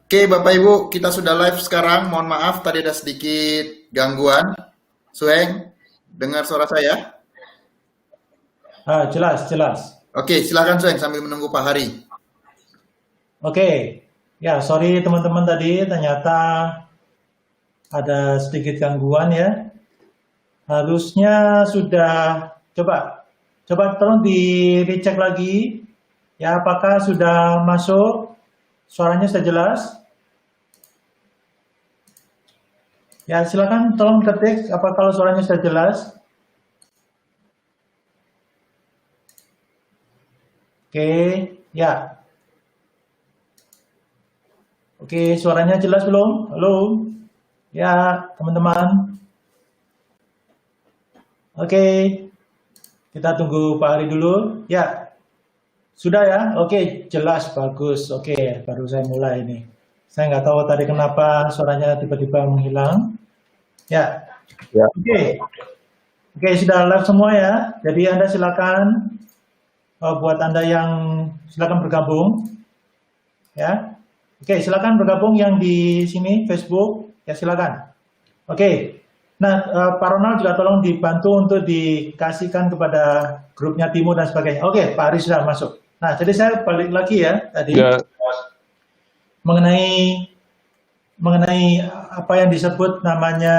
Oke, Bapak Ibu, kita sudah live sekarang. Mohon maaf, tadi ada sedikit gangguan. Sueng, dengar suara saya? Jelas, jelas. Oke, silakan Sueng sambil menunggu Pak Hari. Oke, ya sorry teman-teman tadi ternyata ada sedikit gangguan ya. Harusnya sudah coba tolong di recheck lagi ya apakah sudah masuk, suaranya sudah jelas. Ya silakan tolong ketik apa kalau suaranya sudah jelas. Oke, ya. Oke, suaranya jelas belum? Halo? Ya, teman-teman. Oke, kita tunggu Pak Ari dulu. Ya, sudah ya? Oke, jelas, bagus. Oke, baru saya mulai ini. Saya nggak tahu tadi kenapa suaranya tiba-tiba menghilang. Ya, Ya, oke. Oke, sudah live semua ya. Jadi Anda silakan, buat Anda yang silakan bergabung. Ya, oke, silakan bergabung yang di sini Facebook. Ya, silakan. Oke. Nah, Pak Ronald juga tolong dibantu untuk dikasihkan kepada grupnya Timo dan sebagainya. Oke, Pak Ari sudah masuk. Nah, jadi saya balik lagi ya tadi ya, mengenai apa yang disebut namanya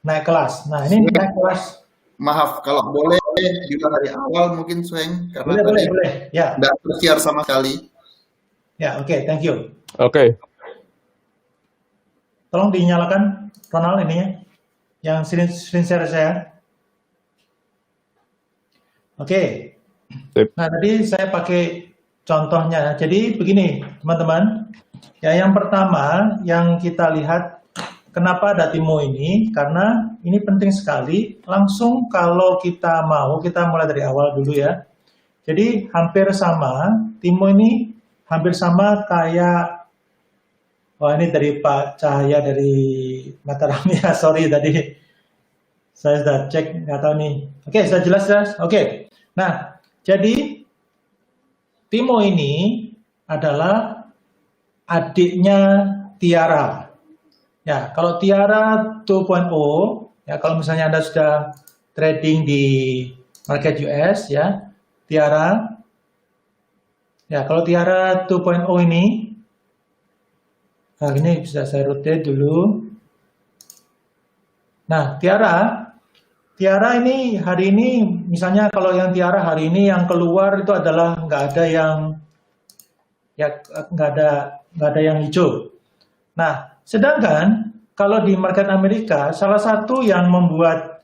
naik kelas. Nah, ini naik kelas. Maaf, kalau boleh juga dari awal mungkin Sueng, karena Boleh, tadi boleh. Ya, tidak tersiar sama sekali. ya, oke, thank you. oke. Tolong dinyalakan Ronald ininya, yang screen share saya. Oke. Sip. Nah, tadi saya pakai contohnya. Jadi begini, teman-teman. Ya, yang pertama yang kita lihat kenapa ada Timo ini, karena ini penting sekali. Langsung kalau kita mau, kita mulai dari awal dulu ya. Jadi hampir sama, Timo ini hampir sama kayak, wah ini dari Pak Cahaya dari Mataram ya, sorry tadi saya sudah cek, nggak tahu nih. Oke, sudah jelas. Oke, nah jadi Timo ini adalah adiknya Tiara. Ya, kalau Tiara 2.0, ya kalau misalnya Anda sudah trading di market US, ya, Tiara. Ya, kalau Tiara 2.0 ini, nah ini bisa saya rotate dulu. Nah, Tiara ini hari ini, misalnya kalau yang Tiara hari ini yang keluar itu adalah nggak ada yang, ya nggak ada yang hijau. Nah, sedangkan kalau di market Amerika, salah satu yang membuat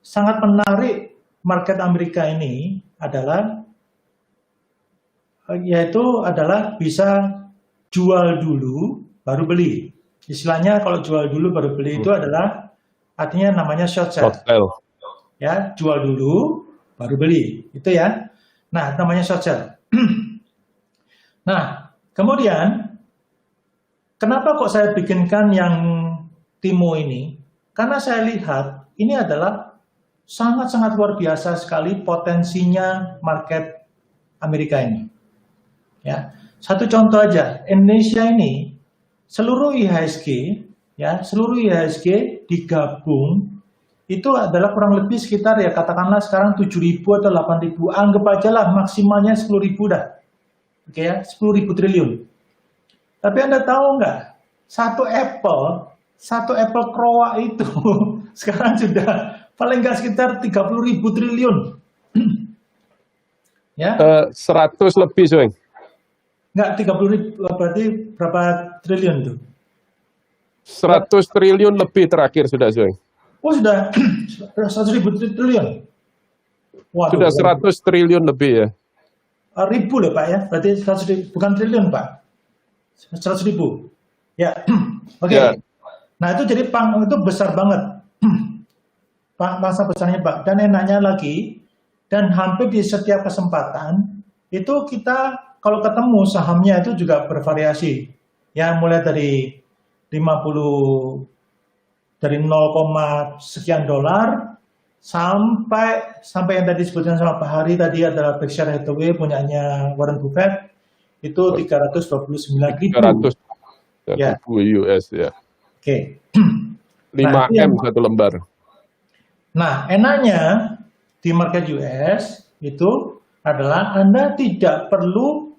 sangat menarik market Amerika ini adalah bisa jual dulu baru beli. Istilahnya kalau jual dulu baru beli itu adalah artinya namanya short sell. Hotel. Ya, jual dulu baru beli. Itu ya. Nah, namanya short sell. Nah, kemudian kenapa kok saya bikinkan yang Timo ini? Karena saya lihat ini adalah sangat-sangat luar biasa sekali potensinya market Amerika ini. Ya, satu contoh aja, Indonesia ini seluruh IHSG digabung itu adalah kurang lebih sekitar ya katakanlah sekarang 7.000 atau 8.000, anggap aja lah maksimalnya 10.000 dah. Oke ya, 10.000 triliun. Tapi Anda tahu nggak, satu Apple Kroa itu sekarang sudah paling nggak sekitar 30.000 triliun. Ya, 100 lebih, Sueng. nggak 30.000, berarti berapa triliun tuh? 100 triliun lebih terakhir sudah, Sueng. Oh sudah 100.000 triliun. Waduh, Sudah 100 triliun lebih ya. ribu loh Pak ya, berarti 100.000, bukan triliun Pak. 100.000. Ya, oke. Ya. Nah itu jadi itu besar banget. Masa besarnya Pak. Dan enaknya lagi, dan hampir di setiap kesempatan itu kita kalau ketemu sahamnya itu juga bervariasi. Ya mulai dari 50 dari 0, sekian dolar sampai yang tadi disebutkan sama Pak Hari tadi adalah Berkshire Hathaway punyanya Warren Buffett itu 329.000. 300 Ya. US ya. Oke. 5M satu lembar. Nah, enaknya di market US itu adalah Anda tidak perlu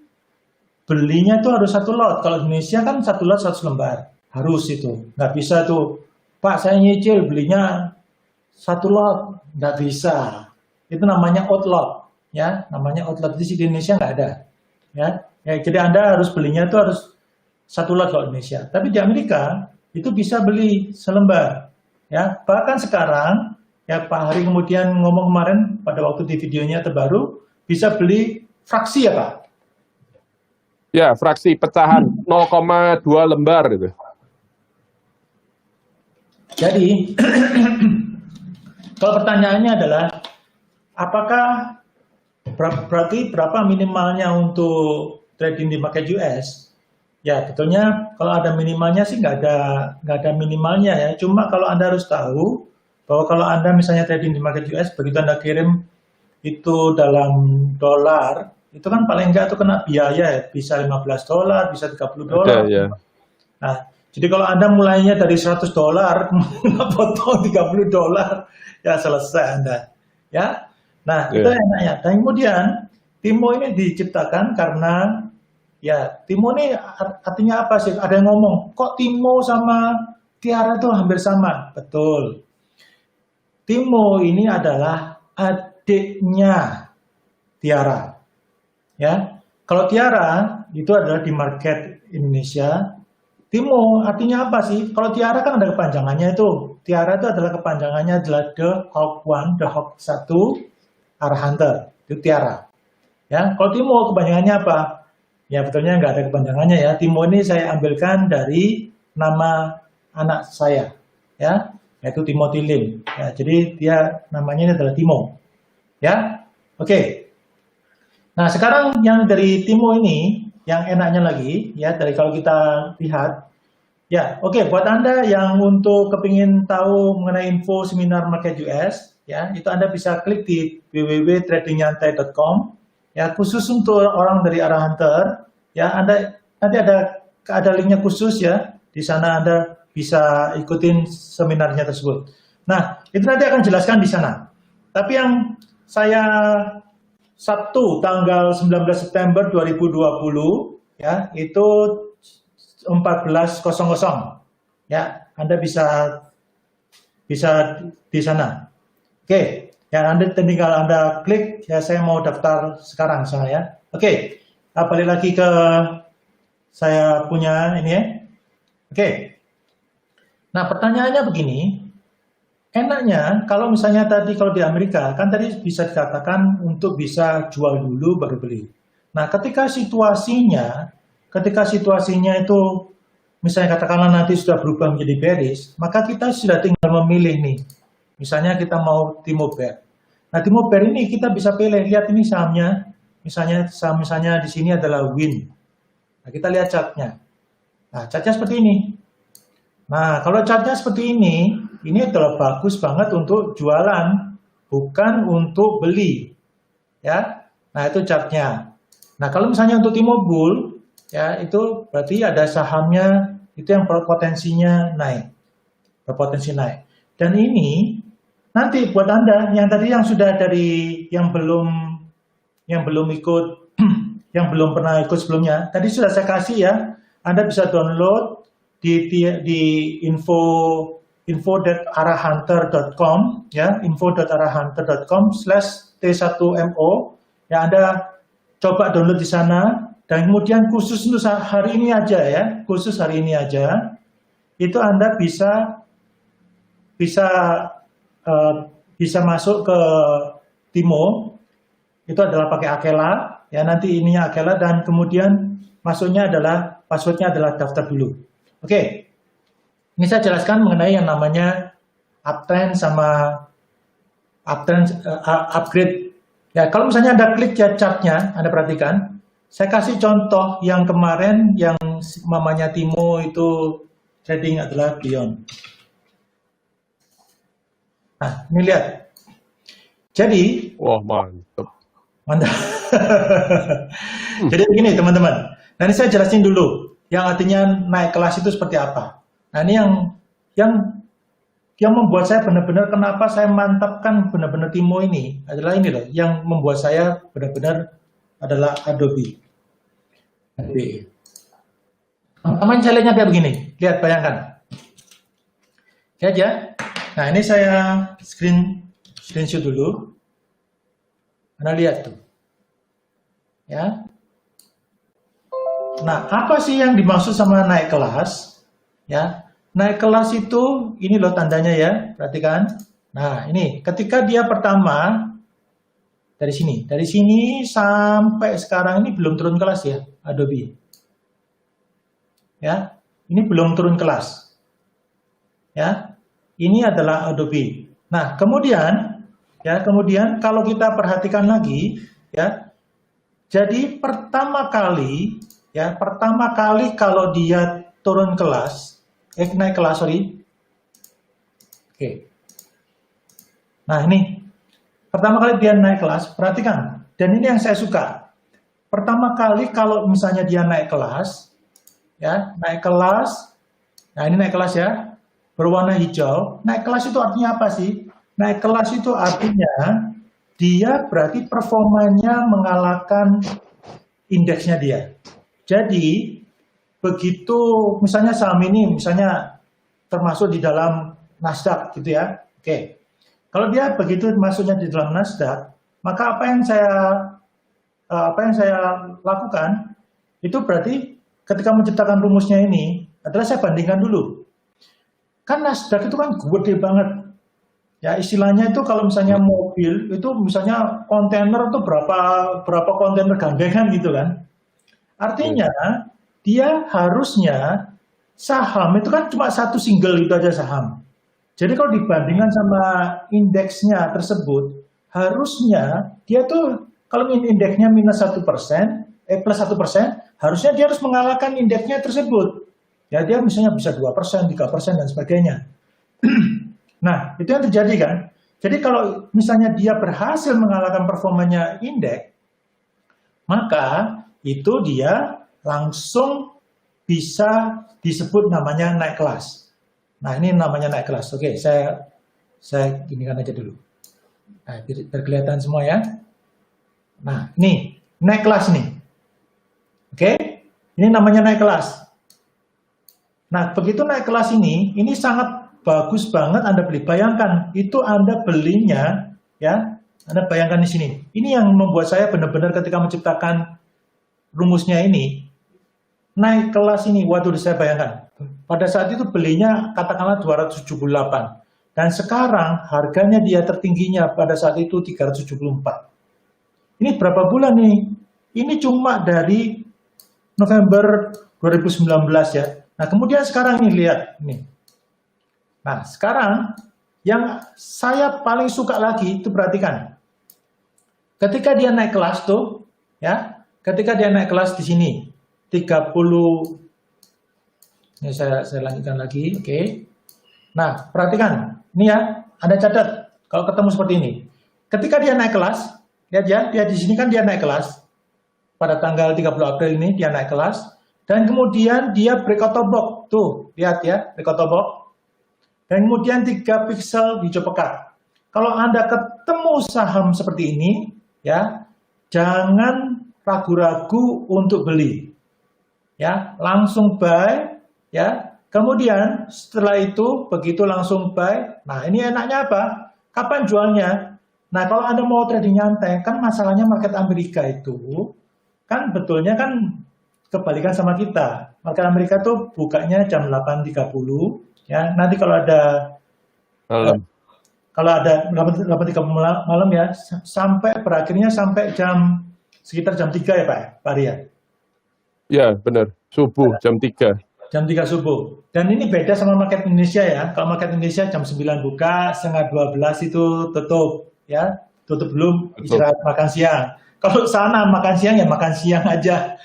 belinya itu harus satu lot. Kalau Indonesia kan satu lot 100 lembar. Harus itu. Nggak bisa tuh, Pak saya nyicil belinya satu lot. Nggak bisa. Itu namanya outlot. Ya, namanya outlot. Di Indonesia nggak ada. Ya, jadi Anda harus belinya itu harus satu lot kalau Indonesia. Tapi di Amerika itu bisa beli selembar. Ya, bahkan sekarang ya Pak Hari kemudian ngomong kemarin pada waktu di videonya terbaru bisa beli fraksi ya Pak. Ya, fraksi pecahan 0,2 lembar gitu. Jadi kalau pertanyaannya adalah apakah berarti berapa minimalnya untuk trading di market US? Ya, betulnya kalau ada minimalnya sih nggak ada minimalnya ya. Cuma kalau Anda harus tahu bahwa kalau Anda misalnya trading di market US, begitu Anda kirim itu dalam dolar, itu kan paling nggak tuh kena biaya ya. Bisa $15, bisa $30. Ada ya. Nah, jadi kalau Anda mulainya dari $100, kemudian potong $30, ya selesai Anda. Ya. Nah, itu enaknya. Dan kemudian Timo ini diciptakan karena ya, Timo ini artinya apa sih? Ada yang ngomong, kok Timo sama Tiara itu hampir sama? Betul. Timo ini adalah adiknya Tiara. Ya. Kalau Tiara itu adalah di market Indonesia. Timo artinya apa sih? Kalau Tiara kan ada kepanjangannya itu. Tiara itu adalah kepanjangannya adalah The Hawk 1, The Hawk 1, Arah Hunter. Itu Tiara. Ya. Kalau Timo kepanjangannya apa? Ya betulnya nggak ada kepanjangannya ya. Timo ini saya ambilkan dari nama anak saya, ya, yaitu Timothy Lim. Ya, jadi dia namanya ini adalah Timo, ya. Oke. Nah sekarang yang dari Timo ini, yang enaknya lagi, ya dari kalau kita lihat, ya, oke. Buat Anda yang untuk kepingin tahu mengenai info seminar market US, ya, itu Anda bisa klik di www.tradingnyantai.com. Ya, khusus untuk orang dari arah Hunter, ya Anda nanti ada linknya khusus ya. Di sana Anda bisa ikutin seminarnya tersebut. Nah, itu nanti akan jelaskan di sana. Tapi yang saya Sabtu tanggal 19 September 2020 ya, itu 14.00. Ya, Anda bisa di sana. Oke. Ya, Anda tinggal Anda klik, ya saya mau daftar sekarang sana ya. Oke, balik lagi ke saya punya ini ya. Oke. Nah, pertanyaannya begini. Enaknya kalau misalnya tadi kalau di Amerika, kan tadi bisa dikatakan untuk bisa jual dulu baru beli. Nah, ketika situasinya itu misalnya katakanlah nanti sudah berubah menjadi bearish, maka kita sudah tinggal memilih nih. Misalnya kita mau Timo Bear. Nah, Timo Bear ini kita bisa pilih, lihat ini sahamnya. Misalnya di sini adalah Win. Nah, kita lihat chartnya. Nah, chartnya seperti ini. Nah, kalau chartnya seperti ini adalah bagus banget untuk jualan, bukan untuk beli. Ya. Nah, itu chartnya. Nah, kalau misalnya untuk Timo Bull, ya itu berarti ada sahamnya itu yang berpotensinya naik. Berpotensi naik. Dan ini nanti buat Anda yang tadi yang sudah dari yang belum ikut yang belum pernah ikut sebelumnya, tadi sudah saya kasih ya. Anda bisa download di info.arahhunter.com ya, info.arahhunter.com/T1MO. Ya, Anda coba download di sana dan kemudian khusus untuk hari ini aja ya, khusus hari ini aja. Itu Anda bisa masuk ke Timo, itu adalah pakai Akela, ya nanti ininya Akela dan kemudian masuknya adalah passwordnya adalah daftar dulu. Oke, ini saya jelaskan mengenai yang namanya uptrend sama upgrade. Ya kalau misalnya Anda klik ya chartnya, Anda perhatikan, saya kasih contoh yang kemarin yang mamanya Timo itu trading adalah Beyond. Nah, ini lihat. Jadi, wah mantap. Jadi begini teman-teman. Nah, ini saya jelasin dulu yang artinya naik kelas itu seperti apa. Nah, ini yang yang membuat saya benar-benar kenapa saya mantapkan benar-benar Timo ini adalah ini loh, yang membuat saya benar-benar adalah Adobe. Teman-teman saya lihatnya kayak begini, lihat bayangkan. Lihat ya. Nah, ini saya screenshot dulu. Anda lihat tuh. Ya. Nah, apa sih yang dimaksud sama naik kelas? Ya. Naik kelas itu, ini loh tandanya ya, perhatikan. Nah, ini ketika dia pertama, dari sini sampai sekarang ini belum turun kelas ya, Adobe. Ya, ini belum turun kelas. Ya, ini adalah Adobe. Nah, kemudian kalau kita perhatikan lagi, ya, jadi pertama kali kalau dia turun kelas, naik kelas, sorry. Oke. Nah, ini pertama kali dia naik kelas, perhatikan. Dan ini yang saya suka. Pertama kali kalau misalnya dia naik kelas, ya, naik kelas. Nah, ini naik kelas ya, berwarna hijau. Naik kelas itu artinya apa sih? Naik kelas itu artinya dia berarti performanya mengalahkan indeksnya dia. Jadi begitu misalnya saham ini misalnya termasuk di dalam Nasdaq gitu ya. Oke. Kalau dia begitu masuknya di dalam Nasdaq, maka apa yang saya lakukan itu berarti ketika menciptakan rumusnya ini adalah saya bandingkan dulu. Kan Nasdaq itu kan gede banget. Ya, istilahnya itu kalau misalnya mobil itu misalnya kontainer itu berapa kontainer gandengan gitu kan. Artinya dia harusnya saham itu kan cuma satu single itu aja saham. Jadi kalau dibandingkan sama indeksnya tersebut, harusnya dia tuh kalau indeksnya minus 1%, plus 1%, harusnya dia harus mengalahkan indeksnya tersebut. Ya, dia misalnya bisa 2%, 3%, dan sebagainya. Nah, itu yang terjadi kan. Jadi kalau misalnya dia berhasil mengalahkan performanya indeks, maka itu dia langsung bisa disebut namanya naik kelas. Nah, ini namanya naik kelas. Oke, saya ginikan aja dulu. Nah, biar kelihatan semua ya. Nah, ini naik kelas nih. Oke, ini namanya naik kelas. Nah, begitu naik kelas ini sangat bagus banget Anda beli. Bayangkan, itu Anda belinya, ya, Anda bayangkan di sini. Ini yang membuat saya benar-benar ketika menciptakan rumusnya ini, naik kelas ini, waduh saya bayangkan. Pada saat itu belinya katakanlah 278. Dan sekarang harganya dia tertingginya pada saat itu 374. Ini berapa bulan nih? Ini cuma dari November 2019 ya. Nah, kemudian sekarang ini lihat nih. Nah, sekarang yang saya paling suka lagi itu perhatikan. Ketika dia naik kelas tuh, ya, ketika dia naik kelas di sini 30, ini saya lanjutkan lagi, oke. Nah, perhatikan, ini ya, Anda catat kalau ketemu seperti ini. Ketika dia naik kelas, lihat ya, dia di sini kan dia naik kelas. Pada tanggal 30 April ini dia naik kelas. Dan kemudian dia breakout top box. Tuh, lihat ya, breakout top box. Dan kemudian 3 pixel hijau pekat. Kalau Anda ketemu saham seperti ini, ya, jangan ragu-ragu untuk beli. Ya, langsung buy, ya. Kemudian setelah itu begitu langsung buy. Nah, ini enaknya apa? Kapan jualnya? Nah, kalau Anda mau trading nyantai, kan masalahnya market Amerika itu kan betulnya kan kebalikan sama kita. Market Amerika tuh bukanya jam 8.30, ya. Nanti kalau ada Malam. kalau ada 8.30 malam ya, sampai berakhirnya sampai sekitar jam 3 ya Pak Arya? Ya, benar. Subuh, jam 3. Jam 3 subuh. Dan ini beda sama market Indonesia ya. Kalau market Indonesia jam 9 buka, setengah 12 itu tutup. Ya, tutup belum istirahat makan siang. Kalau sana makan siang ya makan siang aja.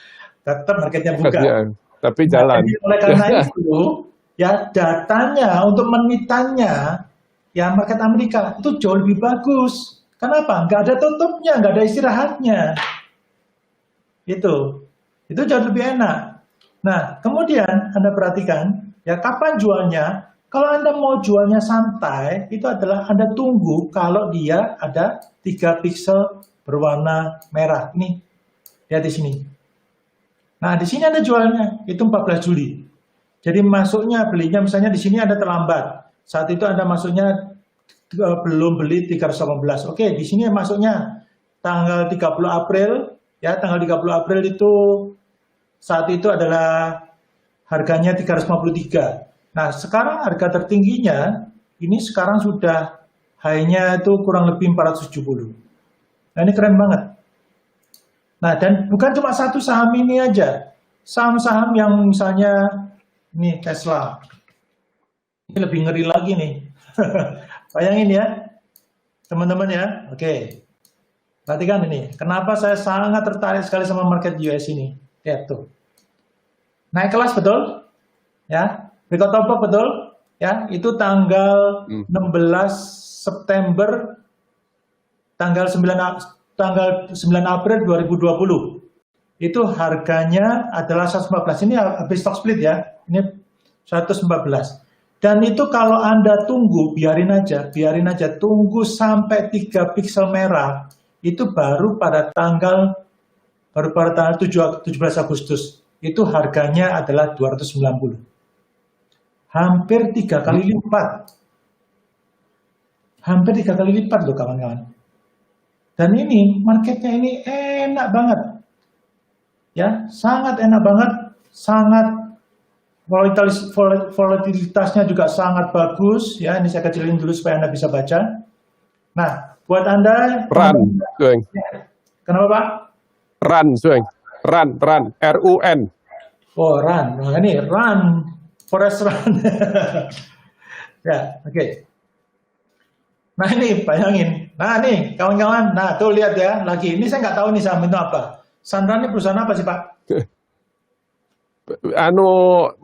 Tetap marketnya buka. Siang, tapi jalan. Nah, oleh karena itu, ya datanya untuk menitannya, ya market Amerika itu jauh lebih bagus. Kenapa? Nggak ada tutupnya, nggak ada istirahatnya. Itu. Itu jauh lebih enak. Nah, kemudian Anda perhatikan, ya kapan jualnya? Kalau Anda mau jualnya santai, itu adalah Anda tunggu kalau dia ada 3 piksel berwarna merah. Ini, lihat di sini. Nah, di sini Anda jualnya, itu 14 Juli. Jadi masuknya, belinya misalnya di sini Anda terlambat. Saat itu Anda masuknya belum beli 318. Oke, di sini masuknya tanggal 30 April, ya tanggal 30 April itu saat itu adalah harganya 353. Nah, sekarang harga tertingginya ini sekarang sudah high-nya itu kurang lebih 470. Nah, ini keren banget. Nah, dan bukan cuma satu saham ini aja. Saham-saham yang misalnya ini Tesla. Ini lebih ngeri lagi nih. Bayangin ya, teman-teman ya. Oke. Perhatikan ini. Kenapa saya sangat tertarik sekali sama market US ini. Lihat tuh. Naik kelas betul? Ya. Berikut top betul? Ya, itu tanggal 16 September tanggal 9 April 2020. Itu harganya adalah 114. Ini habis stock split ya. Ini 114. Dan itu kalau Anda tunggu, biarin aja, tunggu sampai 3 piksel merah, itu baru pada tanggal 17 Agustus. Itu harganya adalah 290. Hampir 3 kali lipat. Hampir 3 kali lipat loh kawan-kawan. Dan ini, marketnya ini enak banget. Ya, sangat enak banget, sangat volatilitasnya juga sangat bagus. Ya, ini saya kecilin dulu supaya Anda bisa baca. Nah, buat Anda... Run, Sueng. Kenapa, Pak? Run, Sueng. Run, R-U-N. Oh, run. Nah, ini run. Forest run. Ya, oke. Nah, ini bayangin. Nah, nih, kawan-kawan. Nah, tuh lihat ya. Lagi, ini saya nggak tahu nih saham itu apa. Sandra ini perusahaan apa sih, Pak?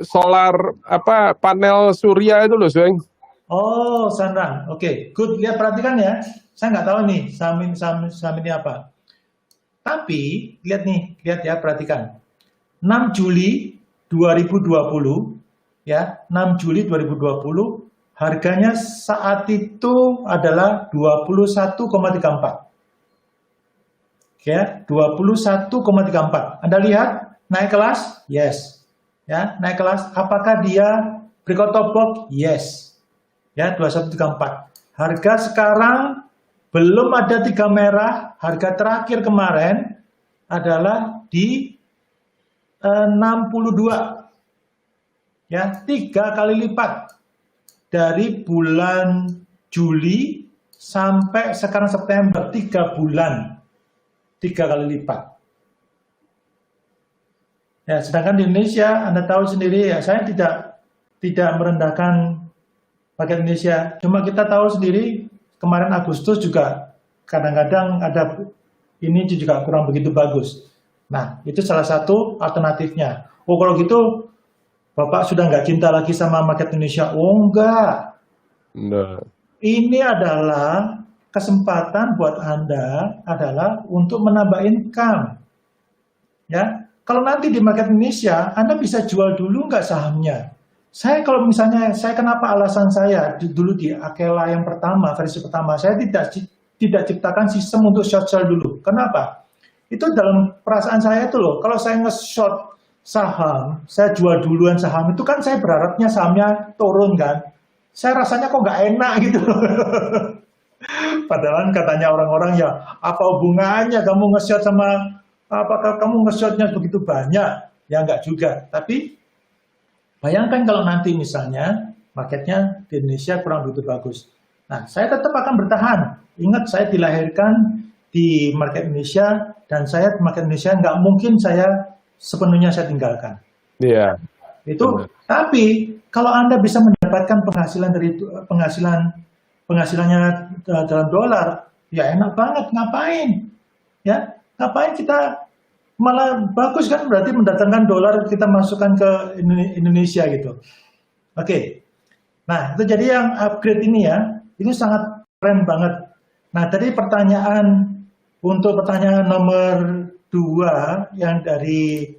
Solar, panel surya itu loh, Sueng. Oh, Sandra. Oke, good. Lihat, perhatikan ya. Saya nggak tahu nih saham ini apa. Tapi, lihat nih. Lihat ya, perhatikan. 6 Juli 2020, ya, 6 Juli 2020, harganya saat itu adalah 21,34. Ya, 21,34. Anda lihat naik kelas? Yes. Ya, naik kelas. Apakah dia breakout top box? Yes. Ya, 21,34. Harga sekarang belum ada 3 merah. Harga terakhir kemarin adalah di 62. Ya, 3 kali lipat dari bulan Juli sampai sekarang September, 3 bulan, 3 kali lipat. Ya, sedangkan di Indonesia, Anda tahu sendiri ya, saya tidak merendahkan rakyat Indonesia. Cuma kita tahu sendiri, kemarin Agustus juga kadang-kadang ada ini juga kurang begitu bagus. Nah, itu salah satu alternatifnya. Oh, kalau gitu, Bapak sudah nggak cinta lagi sama market Indonesia? Oh, enggak. Nah. Ini adalah kesempatan buat Anda adalah untuk menambah income. Ya, kalau nanti di market Indonesia, Anda bisa jual dulu nggak sahamnya? Saya kalau misalnya, kenapa alasan saya dulu di Akela yang pertama, versi pertama, saya tidak ciptakan sistem untuk short sell dulu. Kenapa? Itu dalam perasaan saya itu loh, kalau saya nge-short saham, saya jual duluan saham, itu kan saya berharapnya sahamnya turun kan. Saya rasanya kok nggak enak gitu. Padahal katanya orang-orang ya, apa hubungannya kamu nge-short sama, apakah kamu nge-shortnya begitu banyak? Ya nggak juga. Tapi bayangkan kalau nanti misalnya marketnya di Indonesia kurang begitu bagus. Nah, saya tetap akan bertahan. Ingat, saya dilahirkan di market Indonesia, dan saya di market Indonesia nggak mungkin saya sepenuhnya saya tinggalkan. Iya. Itu. Benar. Tapi kalau Anda bisa mendapatkan penghasilan dari penghasilannya dalam dolar, ya enak banget. Ngapain? Ya, ngapain kita malah bagus kan, berarti mendatangkan dolar kita masukkan ke Indonesia gitu. Oke. Nah, itu jadi yang upgrade ini ya, ini sangat keren banget. Nah, tadi pertanyaan nomor 2 yang dari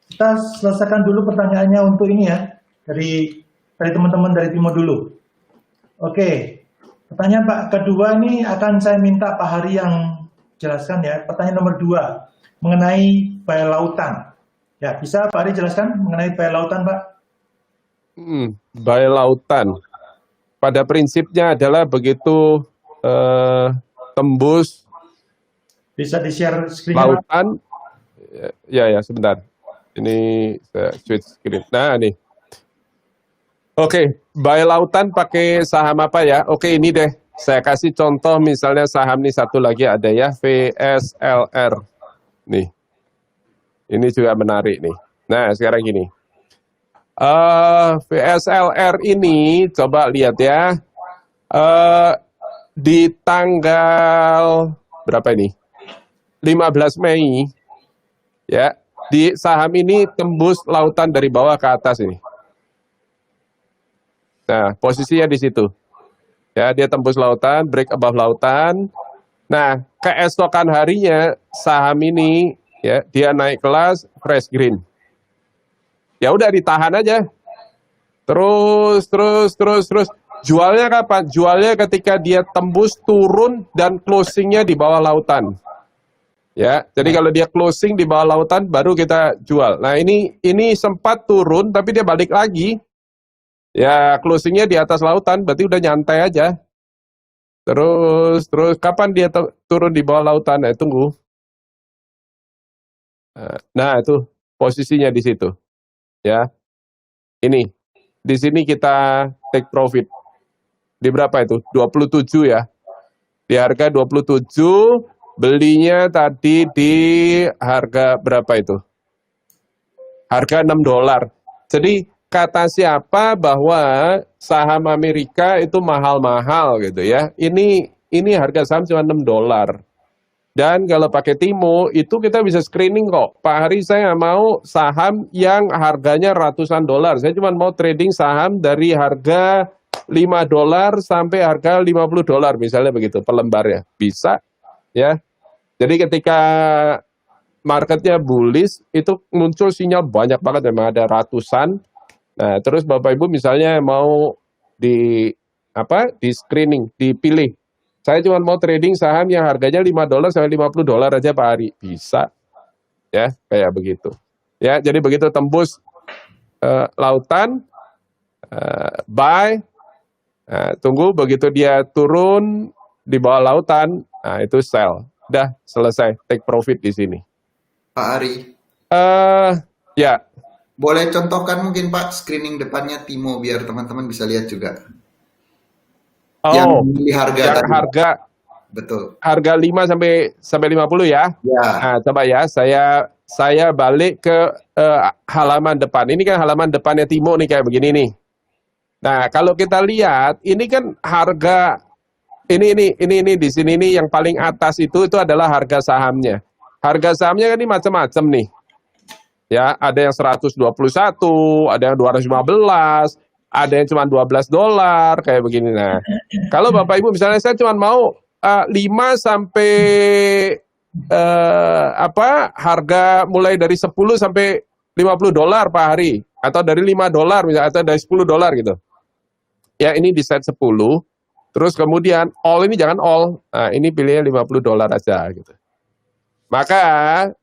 Kita selesaikan dulu pertanyaannya untuk ini ya, dari teman-teman dari Timo dulu. Oke, pertanyaan Pak kedua ini akan saya minta Pak Hari yang jelaskan ya. Pertanyaan nomor 2 mengenai bayar lautan. Ya, bisa Pak Hari jelaskan mengenai bayar lautan, Pak? Bayar lautan. Pada prinsipnya adalah begitu tembus Bisa di-share screen-nya, Pak? lautan, ya sebentar. Ini saya switch screen. Nah, nih. Oke, buy lautan pakai saham apa ya? Oke, ini deh. Saya kasih contoh misalnya saham nih satu lagi ada ya, VSLR. Nih. Ini juga menarik nih. Nah, sekarang gini. VSLR ini coba lihat ya. Di tanggal berapa ini? 15 Mei ya. Di saham ini tembus lautan dari bawah ke atas ini. Nah, posisinya di situ. Ya, dia tembus lautan, break above lautan. Nah, keesokan harinya saham ini ya, dia naik kelas fresh green. Ya udah ditahan aja. Terus. Jualnya kapan? Jualnya ketika dia tembus turun dan closingnya di bawah lautan. Ya, jadi kalau dia closing di bawah lautan baru kita jual. Nah, ini sempat turun tapi dia balik lagi. Ya, closingnya di atas lautan berarti udah nyantai aja. Terus kapan dia turun di bawah lautan? Nah, tunggu. Nah, itu posisinya di situ. Ya. Ini. Di sini kita take profit. Di berapa itu? 27 ya. Di harga 27, belinya tadi di harga berapa itu? Harga $6. Jadi kata siapa bahwa saham Amerika itu mahal-mahal gitu ya. Ini harga saham cuma $6. Dan kalau pakai Timo itu kita bisa screening kok. Pak Hari saya nggak mau saham yang harganya ratusan dolar. Saya cuma mau trading saham dari harga $5 sampai harga $50 misalnya begitu per lembarnya. Bisa ya. Jadi ketika marketnya bullish itu muncul sinyal banyak banget, memang ada ratusan. Nah, terus Bapak Ibu misalnya mau di screening, dipilih. Saya cuma mau trading saham yang harganya $5 sampai $50 aja Pak Hari. Bisa. Ya, kayak begitu. Ya, jadi begitu tembus lautan, buy, tunggu begitu dia turun di bawah lautan, nah itu sell. Udah selesai, take profit di sini. Pak Ari, Ya. boleh contohkan mungkin Pak screening depannya Timo biar teman-teman bisa lihat juga. Yang di harga yang tadi. harga Betul. harga 5 sampai 50 ya. Ya. Nah, coba ya saya balik ke halaman depan. Ini kan halaman depannya Timo nih kayak begini nih. Nah, kalau kita lihat ini kan harga ini di sini nih yang paling atas itu adalah harga sahamnya. Harga sahamnya kan ini macam-macam nih. Ya, ada yang 121, ada yang 215, ada yang cuma $12 kayak begini. Nah, kalau Bapak Ibu misalnya saya cuma mau 5 sampai harga mulai dari 10 sampai $50 Pak Hari, atau dari $5 misalnya, atau dari $10 gitu. Ya, ini di set 10. Terus kemudian all ini jangan all. Nah, ini pilihnya $50 aja gitu. Maka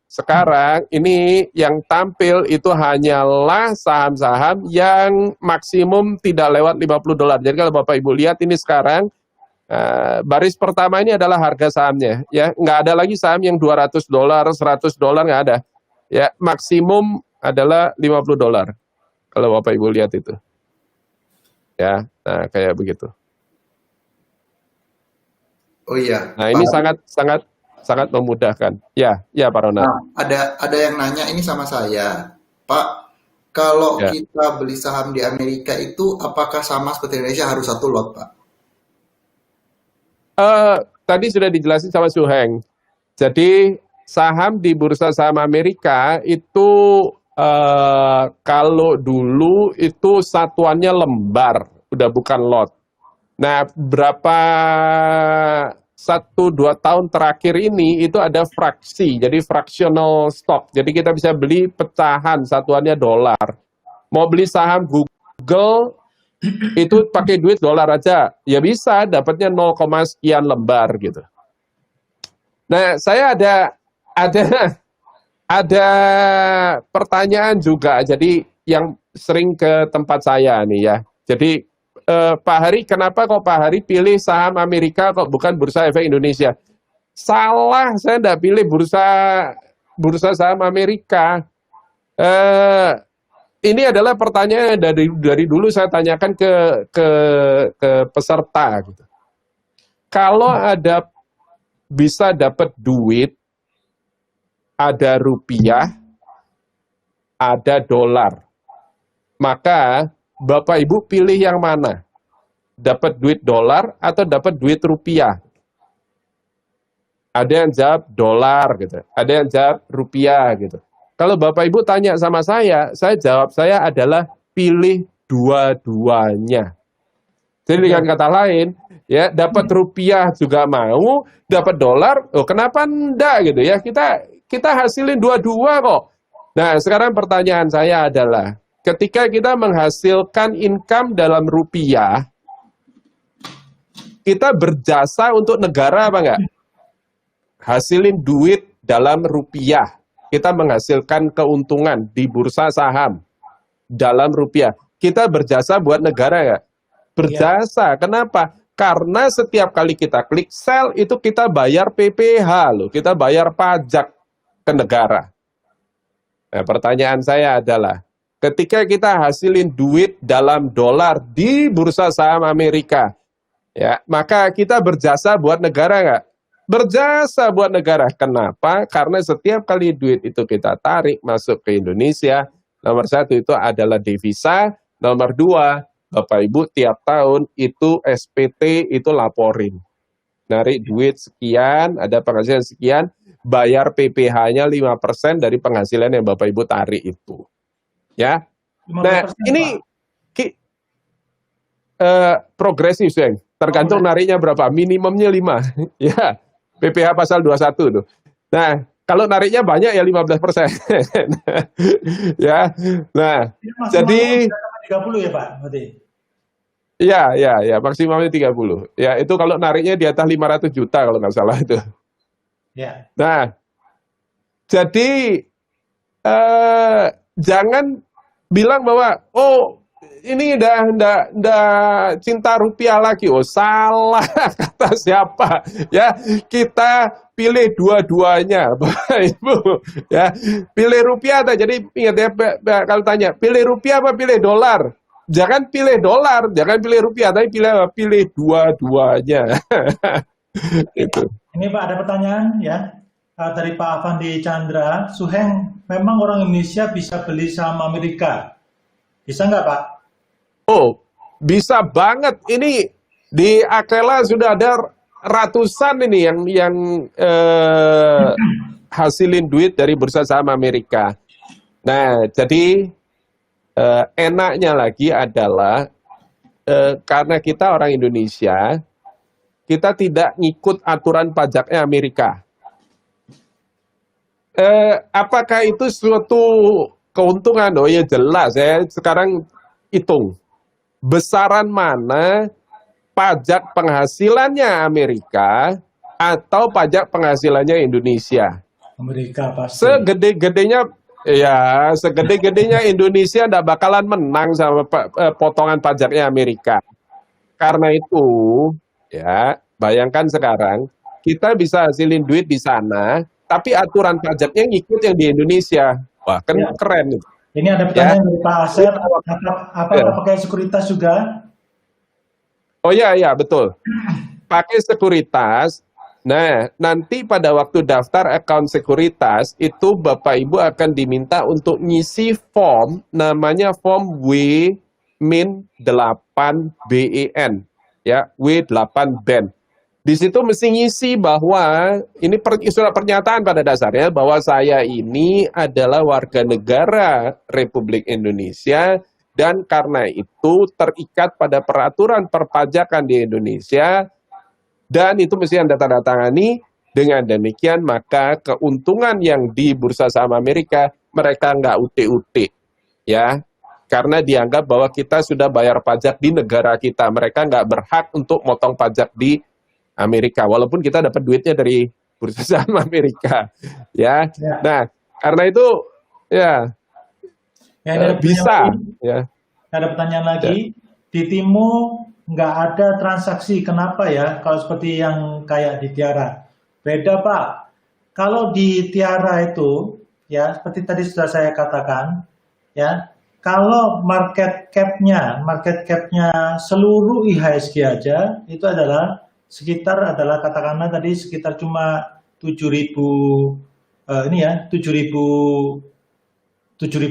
sekarang ini yang tampil itu hanyalah saham-saham yang maksimum tidak lewat $50. Jadi kalau Bapak Ibu lihat ini sekarang baris pertama ini adalah harga sahamnya, ya nggak ada lagi saham yang $200, $100 nggak ada, ya maksimum adalah $50 kalau Bapak Ibu lihat itu, ya, nah kayak begitu. Oh iya. Nah ini sangat memudahkan, ya Pak Ronald. Nah, ada yang nanya ini sama saya, Pak, kalau Ya. kita beli saham di Amerika itu apakah sama seperti Indonesia harus satu lot, Pak? Tadi sudah dijelasin sama Suheng. Jadi saham di bursa saham Amerika itu kalau dulu itu satuannya lembar, udah bukan lot. Nah, berapa 1-2 tahun terakhir ini itu ada fraksi, jadi fractional stock. Jadi kita bisa beli pecahan, satuannya dolar. Mau beli saham Google itu pakai duit dolar aja, ya bisa, dapatnya 0, sekian lembar gitu. Nah, saya ada pertanyaan juga, jadi yang sering ke tempat saya nih ya. Jadi Pak Hari, kenapa kok Pak Hari pilih saham Amerika kok bukan Bursa Efek Indonesia? Salah, saya tidak pilih bursa saham Amerika. Ini adalah pertanyaan dari dulu saya tanyakan ke peserta. Gitu. Kalau ada bisa dapat duit, ada rupiah, ada dolar, maka Bapak Ibu pilih yang mana? Dapat duit dolar atau dapat duit rupiah? Ada yang jawab dolar gitu, ada yang jawab rupiah gitu. Kalau Bapak Ibu tanya sama saya jawab saya adalah pilih dua-duanya. Jadi dengan kata lain, ya dapat rupiah juga mau, dapat dolar, oh kenapa enggak gitu ya? Kita hasilin dua-dua kok. Nah, sekarang pertanyaan saya adalah, ketika kita menghasilkan income dalam rupiah, kita berjasa untuk negara apa enggak? Hasilin duit dalam rupiah. Kita menghasilkan keuntungan di bursa saham dalam rupiah. Kita berjasa buat negara ya? Berjasa. Kenapa? Karena setiap kali kita klik sell, itu kita bayar PPh loh. Kita bayar pajak ke negara. Nah, pertanyaan saya adalah, ketika kita hasilin duit dalam dolar di bursa saham Amerika, ya, maka kita berjasa buat negara nggak? Berjasa buat negara. Kenapa? Karena setiap kali duit itu kita tarik masuk ke Indonesia, nomor 1 itu adalah devisa, nomor 2, Bapak Ibu tiap tahun itu SPT itu laporin. Narik duit sekian, ada penghasilan sekian, bayar PPh-nya 5% dari penghasilan yang Bapak Ibu tarik itu. Ya. Nah, ini progresif, Seng. Tergantung nariknya berapa, minimumnya 5. Ya. PPh pasal 21 tuh. Nah, kalau nariknya banyak ya 15%. Ya. Nah, jadi 30 ya, Pak, berarti. Iya, maksimalnya 30. Ya, itu kalau nariknya di atas 500 juta kalau nggak salah itu. Ya. Nah, jadi jangan bilang bahwa ini udah cinta rupiah lagi. Oh, salah kata siapa? Ya, kita pilih dua-duanya, Bapak Ibu. Ya, pilih rupiah aja. Jadi ingat ya, kalau tanya, pilih rupiah apa pilih dolar? Jangan pilih dolar, jangan pilih rupiah, tapi pilih dua-duanya. Itu. Ini Pak, ada pertanyaan ya dari Pak Avandi Chandra. Suheng, memang orang Indonesia bisa beli saham Amerika? Bisa nggak, Pak? Oh, bisa banget. Ini di Akela sudah ada ratusan ini yang hasilin duit dari bursa saham Amerika. Nah, jadi enaknya lagi adalah karena kita orang Indonesia, kita tidak ngikut aturan pajaknya Amerika. Apakah itu suatu keuntungan? Oh ya jelas, saya sekarang hitung. Besaran mana pajak penghasilannya Amerika atau pajak penghasilannya Indonesia? Amerika pasti. Segede-gedenya Indonesia tidak bakalan menang sama potongan pajaknya Amerika. Karena itu, ya bayangkan sekarang kita bisa hasilin duit di sana, tapi aturan pajaknya ngikut yang di Indonesia. Wah, kan Ya. keren. Ini ada pertanyaan dari Pak Asep, apa pakai sekuritas juga? Oh iya, betul. Pakai sekuritas. Nah, nanti pada waktu daftar account sekuritas, itu Bapak Ibu akan diminta untuk ngisi form, namanya form W-8BEN. Ya, W8BEN. Di situ mesti ngisi bahwa ini surat pernyataan pada dasarnya bahwa saya ini adalah warga negara Republik Indonesia dan karena itu terikat pada peraturan perpajakan di Indonesia dan itu mesti Anda tanda tangani. Dengan demikian maka keuntungan yang di bursa saham Amerika mereka nggak utik-utik, ya, karena dianggap bahwa kita sudah bayar pajak di negara kita, mereka nggak berhak untuk motong pajak di Amerika, walaupun kita dapat duitnya dari bursa saham Amerika, ya. Ya. Nah, karena itu ya Ya, ini ada bisa, pertanyaan lagi. ya. Ada pertanyaan lagi. Di Timo nggak ada transaksi, kenapa ya? Kalau seperti yang kayak di Tiara, beda Pak. Kalau di Tiara itu, ya seperti tadi sudah saya katakan, ya kalau market cap-nya seluruh IHSG aja itu adalah katakanlah tadi sekitar cuma 7.000 ini ya 7.000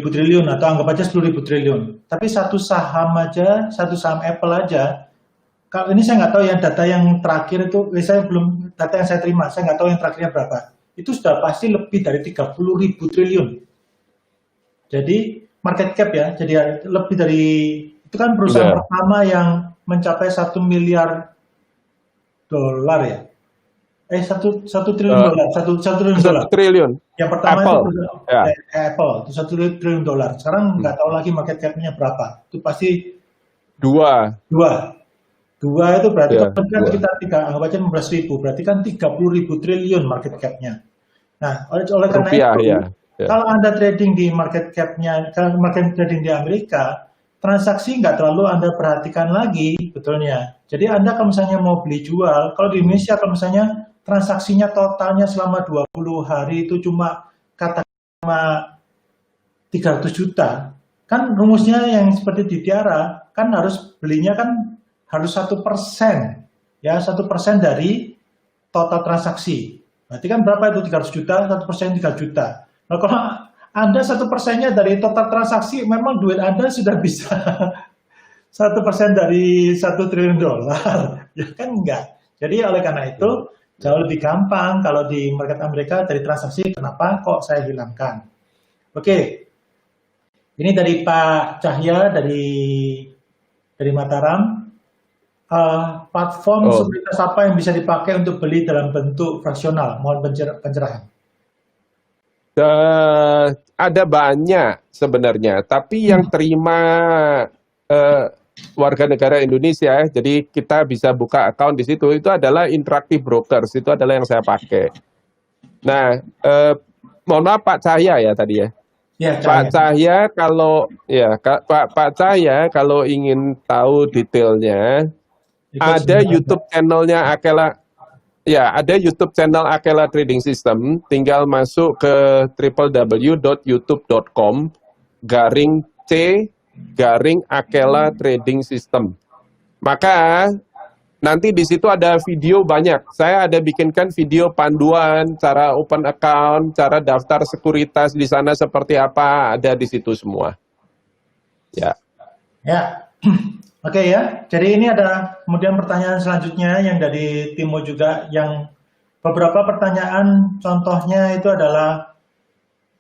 triliun atau anggap aja 10.000 triliun. Tapi satu saham Apple aja. Kalau ini saya nggak tahu yang data yang terakhir itu, data yang saya terima, saya nggak tahu yang terakhirnya berapa. Itu sudah pasti lebih dari 30.000 triliun. Jadi market cap ya, jadi lebih dari, itu kan perusahaan pertama yang mencapai 1 miliar dolar ya. 1 triliun dolar, 1 triliun dolar. 1 triliun. Yang pertama Apple. Itu Apple, itu 1 triliun dolar. Sekarang nggak tahu lagi market cap-nya berapa. Itu pasti 2 itu berarti Ya, kan kita anggap aja 15.000, berarti kan 30.000 triliun market cap-nya. Nah, oleh karena rupiah, itu, ya. kalau Anda trading di market cap-nya, kalau market trading di Amerika, transaksi nggak terlalu Anda perhatikan lagi betulnya. Jadi Anda kalau misalnya mau beli jual, kalau di Indonesia kalau misalnya transaksinya totalnya selama 20 hari itu cuma 300 juta, kan rumusnya yang seperti di Tiara, kan harus belinya kan harus 1%, ya 1% dari total transaksi. Berarti kan berapa itu 300 juta, 1% 3 juta. Nah kalau Anda 1%-nya dari total transaksi, memang duit Anda sudah bisa 1% dari 1 triliun dolar, ya kan enggak. Jadi oleh karena itu jauh lebih gampang kalau di market Amerika dari transaksi. Kenapa kok saya hilangkan? Oke, ini dari Pak Cahya dari Mataram. Platform sekuritas apa yang bisa dipakai untuk beli dalam bentuk fraksional? Mohon pencerahan. Ada banyak sebenarnya, tapi yang terima warga negara Indonesia, jadi kita bisa buka account di situ, itu adalah Interactive Brokers, itu adalah yang saya pakai. Nah, mohon maaf Pak Cahya ya tadi ya. Ya, Pak Cahya Pak Cahya kalau ingin tahu detailnya, ada YouTube channelnya Akela, ya ada YouTube channel Akela Trading System, tinggal masuk ke www.youtube.com/C/Akela Trading System. Maka nanti di situ ada video banyak. Saya ada bikinkan video panduan, cara open account, cara daftar sekuritas di sana seperti apa, ada di situ semua. Ya. Ya. Oke ya, jadi ini ada kemudian pertanyaan selanjutnya yang dari Timo juga, yang beberapa pertanyaan contohnya itu adalah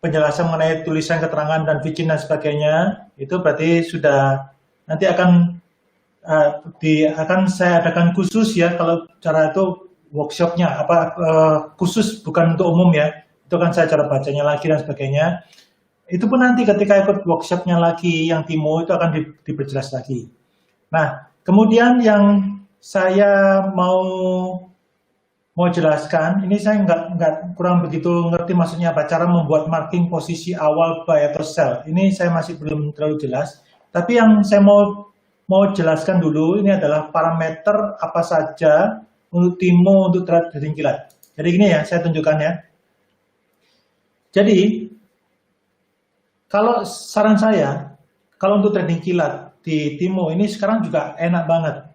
penjelasan mengenai tulisan keterangan dan VIN dan sebagainya. Itu berarti sudah nanti akan saya adakan khusus ya, kalau cara itu workshopnya khusus, bukan untuk umum ya. Itu kan saya cara bacanya lagi dan sebagainya. Itu pun nanti ketika ikut workshopnya lagi yang Timo itu akan diperjelas lagi. Nah, kemudian yang saya mau jelaskan, ini saya nggak kurang begitu ngerti maksudnya apa, cara membuat marking posisi awal buy atau sell. Ini saya masih belum terlalu jelas. Tapi yang saya mau jelaskan dulu, ini adalah parameter apa saja untuk Timo untuk trading kilat. Jadi gini ya, saya tunjukkan ya. Jadi, kalau saran saya, kalau untuk trading kilat, di Timo ini sekarang juga enak banget.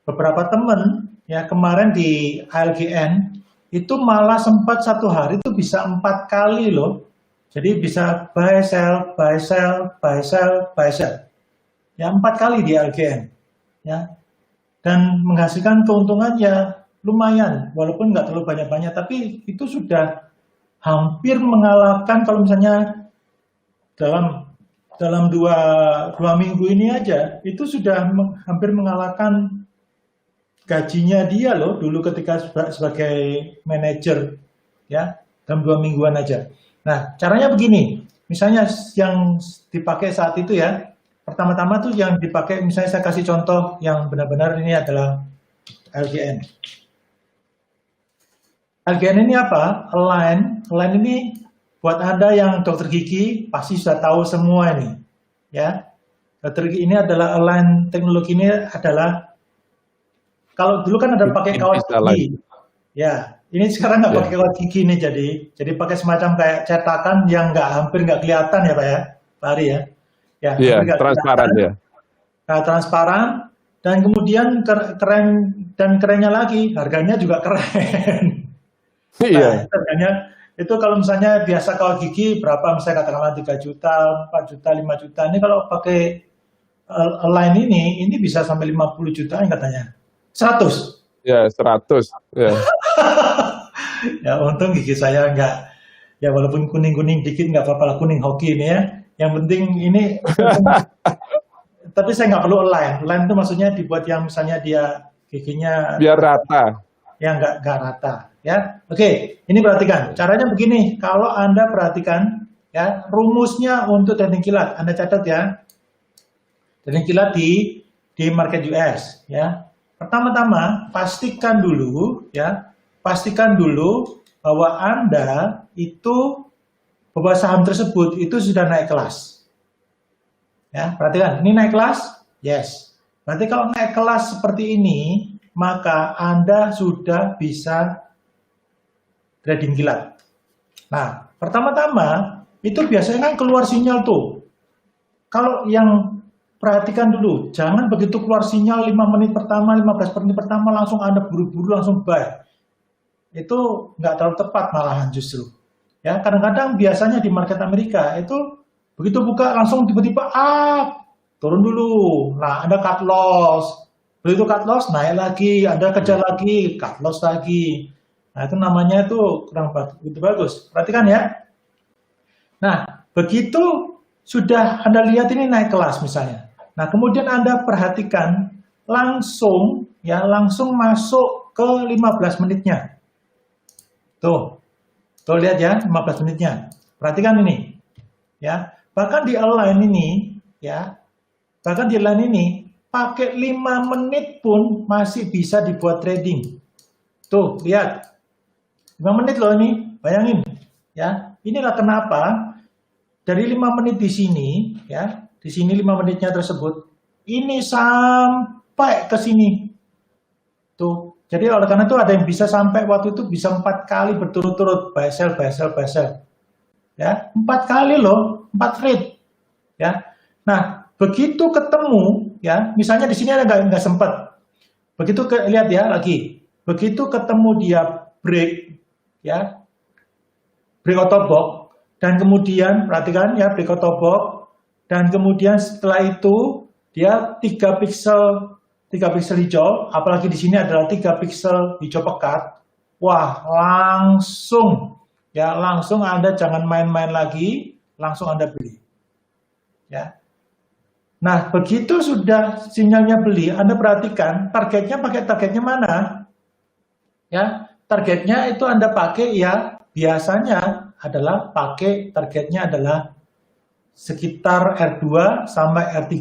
Beberapa temen ya kemarin di ALGN itu malah sempat satu hari itu bisa 4 kali loh. Jadi bisa buy sell, buy sell, buy sell, buy sell. Ya 4 kali di ALGN. Ya. Dan menghasilkan keuntungan ya lumayan, walaupun nggak terlalu banyak-banyak, tapi itu sudah hampir mengalahkan, kalau misalnya dalam dua minggu ini aja, itu sudah hampir mengalahkan gajinya dia loh dulu ketika sebagai manajer, ya, dalam 2 mingguan aja. Nah, caranya begini, misalnya yang dipakai saat itu ya, pertama-tama tuh yang dipakai, misalnya saya kasih contoh yang benar-benar ini adalah LGN. LGN ini apa? Align ini buat Anda yang dokter gigi pasti sudah tahu semua ini, ya. Dokter gigi ini adalah Align, teknologi ini adalah, kalau dulu kan ada pakai kawat gigi, ya. Ini sekarang nggak pakai kawat gigi nih, jadi pakai semacam kayak cetakan yang hampir nggak kelihatan ya Pak ya, Pak Ari ya. Ya, Iya, transparan ya. Nah, transparan, dan kemudian keren, dan kerennya lagi harganya juga keren. Iya. Nah, harganya itu kalau misalnya biasa kawat gigi berapa, misalnya katakanlah 3 juta, 4 juta, 5 juta. Ini kalau pakai Align ini bisa sampai 50 juta katanya. 100. Ya, 100. Ya. Ya, untung gigi saya enggak, ya walaupun kuning-kuning dikit nggak apa-apa lah, kuning hoki ini ya. Yang penting ini, tapi saya nggak perlu Align. Align itu maksudnya dibuat yang misalnya dia giginya Biar rata. yang nggak rata, ya. Oke, ini perhatikan. Caranya begini. Kalau Anda perhatikan, ya, rumusnya untuk teknik kilat, Anda catat ya. Teknik kilat di market US, ya. Pertama-tama pastikan dulu, ya, pastikan dulu bahwa Anda itu, bahwa saham tersebut itu sudah naik kelas. Ya, perhatikan, ini naik kelas? Yes. Berarti kalau naik kelas seperti ini, maka Anda sudah bisa trading kilat. Nah, pertama-tama itu biasanya kan keluar sinyal tuh. Kalau yang perhatikan dulu, jangan begitu keluar sinyal 5 menit pertama, 15 menit pertama langsung Anda buru-buru langsung buy. Itu nggak terlalu tepat malahan justru. Ya, kadang-kadang biasanya di market Amerika itu begitu buka langsung tiba-tiba up, turun dulu. Nah, Anda cut loss. Begitu cut loss naik lagi, Anda kejar lagi, cut loss lagi. Nah, itu namanya itu kurang begitu bagus. Perhatikan ya. Nah, begitu sudah Anda lihat ini naik kelas misalnya. Nah, kemudian Anda perhatikan langsung masuk ke 15 menitnya. Tuh lihat ya, 15 menitnya. Perhatikan ini, ya. Bahkan di Align ini, ya, pakai 5 menit pun masih bisa dibuat trading. Tuh, lihat. 5 menit loh ini, bayangin. Ya, inilah kenapa dari 5 menit di sini, ya, di sini 5 menitnya tersebut, ini sampai ke sini. Tuh, jadi oleh karena itu ada yang bisa sampai waktu itu bisa 4 kali berturut-turut buy sell. Ya, 4 kali loh, 4 trade. Ya. Nah, begitu ketemu, ya, misalnya di sini ada nggak sempat. Begitu lihat ya lagi. Begitu ketemu dia break, ya, break out of box, dan kemudian perhatikan ya, break out of box, dan kemudian setelah itu dia 3 pixel hijau, apalagi di sini adalah 3 pixel hijau pekat. Wah, langsung Anda jangan main-main lagi, langsung Anda beli. Ya. Nah, begitu sudah sinyalnya beli, Anda perhatikan targetnya mana? Ya, targetnya itu Anda pakai ya, biasanya adalah pakai targetnya adalah sekitar R2 sampai R3.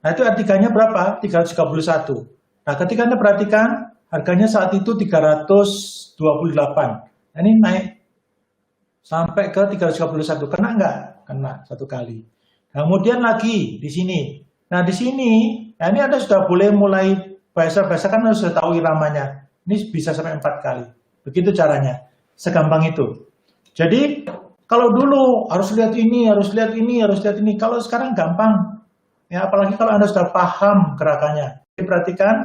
Nah, itu R3-nya berapa? 331. Nah, ketika Anda perhatikan, harganya saat itu 328. Nah, ini naik sampai ke 331. Kena nggak? Kena 1 kali. Nah, kemudian lagi di sini. Nah, di sini, nah ini Anda sudah boleh mulai bahasa kan Anda sudah tahu iramanya. Ini bisa sampai 4 kali. Begitu caranya. Segampang itu. Jadi, kalau dulu harus lihat ini. Kalau sekarang gampang. Ya, apalagi kalau Anda sudah paham gerakannya. Jadi, perhatikan,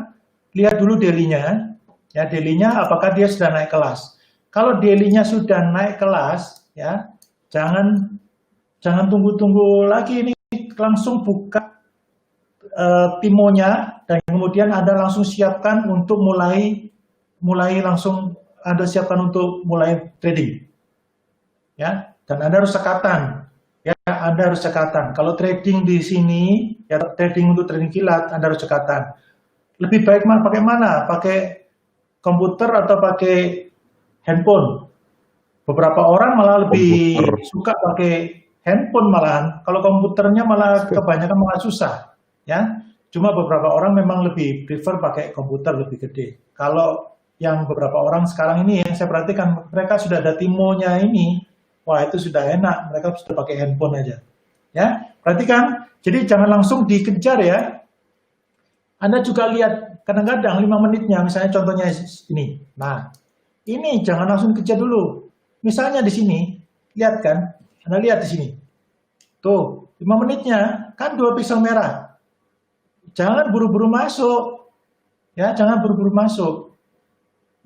lihat dulu daily-nya. Ya, daily-nya apakah dia sudah naik kelas. Kalau daily-nya sudah naik kelas, ya, jangan tunggu-tunggu lagi ini, langsung buka Timo-nya, dan kemudian Anda langsung siapkan untuk mulai langsung Anda siapkan untuk mulai trading. Ya, dan Anda harus cekatan. Ya, Anda harus cekatan. Kalau trading di sini, ya trading untuk trading kilat, Anda harus cekatan. lebih baik pakai mana? Pakai komputer atau pakai handphone? Beberapa orang malah lebih Komputer. suka pakai handphone malahan. Kalau komputernya malah kebanyakan malah susah, ya. Cuma beberapa orang memang lebih prefer pakai komputer lebih gede. Kalau yang beberapa orang sekarang ini yang saya perhatikan mereka sudah ada Timo-nya ini, wah itu sudah enak, mereka sudah pakai handphone aja. Ya, perhatikan. Jadi jangan langsung dikejar ya. Anda juga lihat kadang-kadang 5 menitnya, misalnya contohnya ini. Nah, ini jangan langsung kejar dulu. Misalnya di sini, lihat kan? Anda lihat di sini. Tuh, 5 menitnya kan 2 piksel merah. Jangan buru-buru masuk. Ya, jangan buru-buru masuk.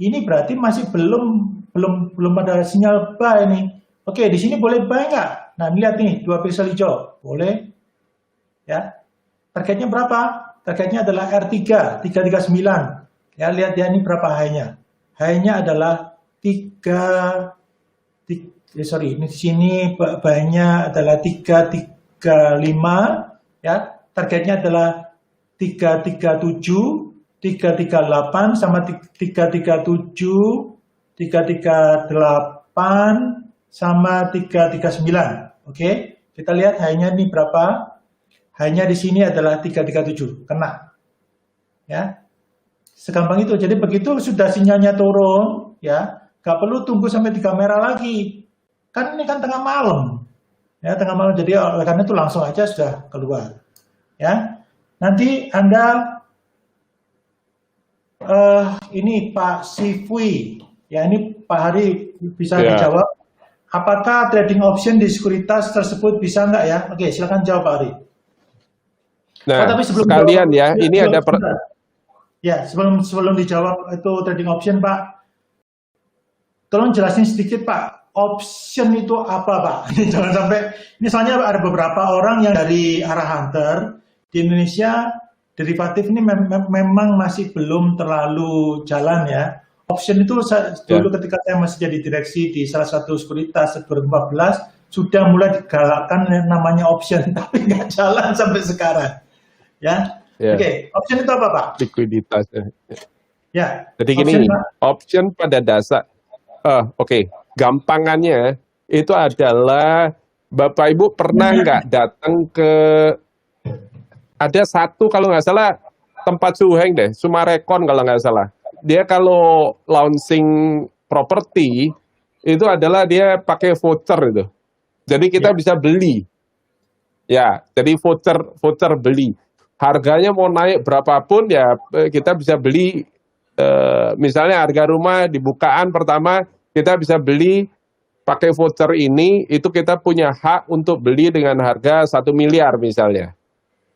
Ini berarti masih belum ada sinyal buy ini. Oke, di sini boleh buy nggak? Nah, lihat nih 2 piksel hijau. Boleh. Ya. Targetnya berapa? Targetnya adalah R3, 339. Ya, lihat ya ini berapa high-nya. High-nya adalah 3 sorry, ini di sini buy-nya adalah 335 ya. Targetnya adalah 337, 338 sama 337, 338 sama 339. Oke, kita lihat high-nya ini berapa? High-nya di sini adalah 337, kena. Ya. Segampang itu. Jadi begitu sudah sinyalnya turun, ya, nggak perlu tunggu sampai 3 merah lagi. Kan ini kan tengah malam. Ya, tengah malam. Jadi karena itu langsung aja sudah keluar. Ya. Nanti Anda ini Pak Sifwi, ya ini Pak Hari bisa dijawab. Apakah trading option di sekuritas tersebut bisa nggak ya? Oke, silakan jawab Pak Hari. Nah, tapi sebelum sekalian jawab, ya, ini ada ya sebelum dijawab itu trading option Pak, tolong jelasin sedikit Pak. Option itu apa Pak? Jangan sampai, misalnya ada beberapa orang yang dari arah hunter di Indonesia derivatif ini memang masih belum terlalu jalan ya. Option itu dulu ketika saya masih jadi direksi di salah satu sekuritas 2014 sudah mulai digalakkan namanya option, tapi nggak jalan sampai sekarang. Ya, Oke, option itu apa Pak? Likuiditas. Ya. Jadi gini, option pada dasar, gampangannya itu adalah Bapak Ibu pernah nggak datang ke, ada satu kalau nggak salah tempat Suheng deh, Sumarekon kalau nggak salah. Dia kalau launching properti itu adalah dia pakai voucher itu. Jadi kita bisa beli. Ya, jadi voucher beli. Harganya mau naik berapapun ya kita bisa beli. Misalnya harga rumah di bukaan pertama kita bisa beli pakai voucher ini, itu kita punya hak untuk beli dengan harga 1 miliar misalnya.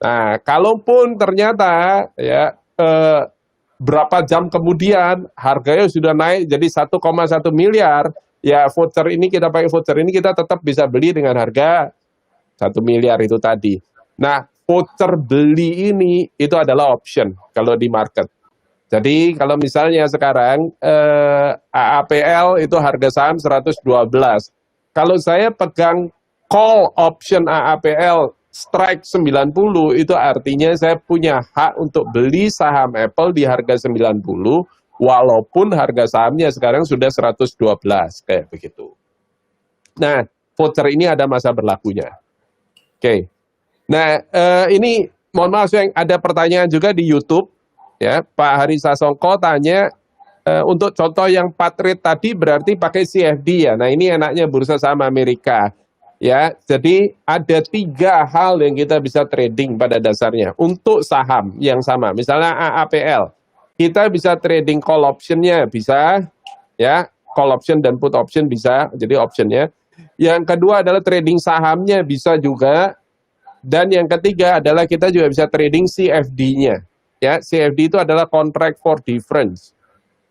Nah, kalaupun ternyata ya berapa jam kemudian harganya sudah naik jadi 1,1 miliar, ya voucher ini kita pakai voucher ini kita tetap bisa beli dengan harga 1 miliar itu tadi. Nah, voucher beli ini itu adalah option kalau di market. Jadi kalau misalnya sekarang AAPL itu harga saham 112. Kalau saya pegang call option AAPL strike 90, itu artinya saya punya hak untuk beli saham Apple di harga 90 walaupun harga sahamnya sekarang sudah 112 kayak begitu. Nah, voucher ini ada masa berlakunya. Oke. Nah, ini mohon maaf yang ada pertanyaan juga di YouTube. Ya, Pak Hari Sasongko tanya, untuk contoh yang Patriot tadi berarti pakai CFD ya. Nah, ini enaknya bursa saham Amerika. Ya, jadi ada 3 hal yang kita bisa trading pada dasarnya untuk saham yang sama. Misalnya AAPL, kita bisa trading call option-nya bisa, ya, call option dan put option bisa, jadi option-nya. Yang kedua adalah trading sahamnya bisa juga. Dan yang ketiga adalah kita juga bisa trading CFD-nya. Ya, CFD itu adalah contract for difference.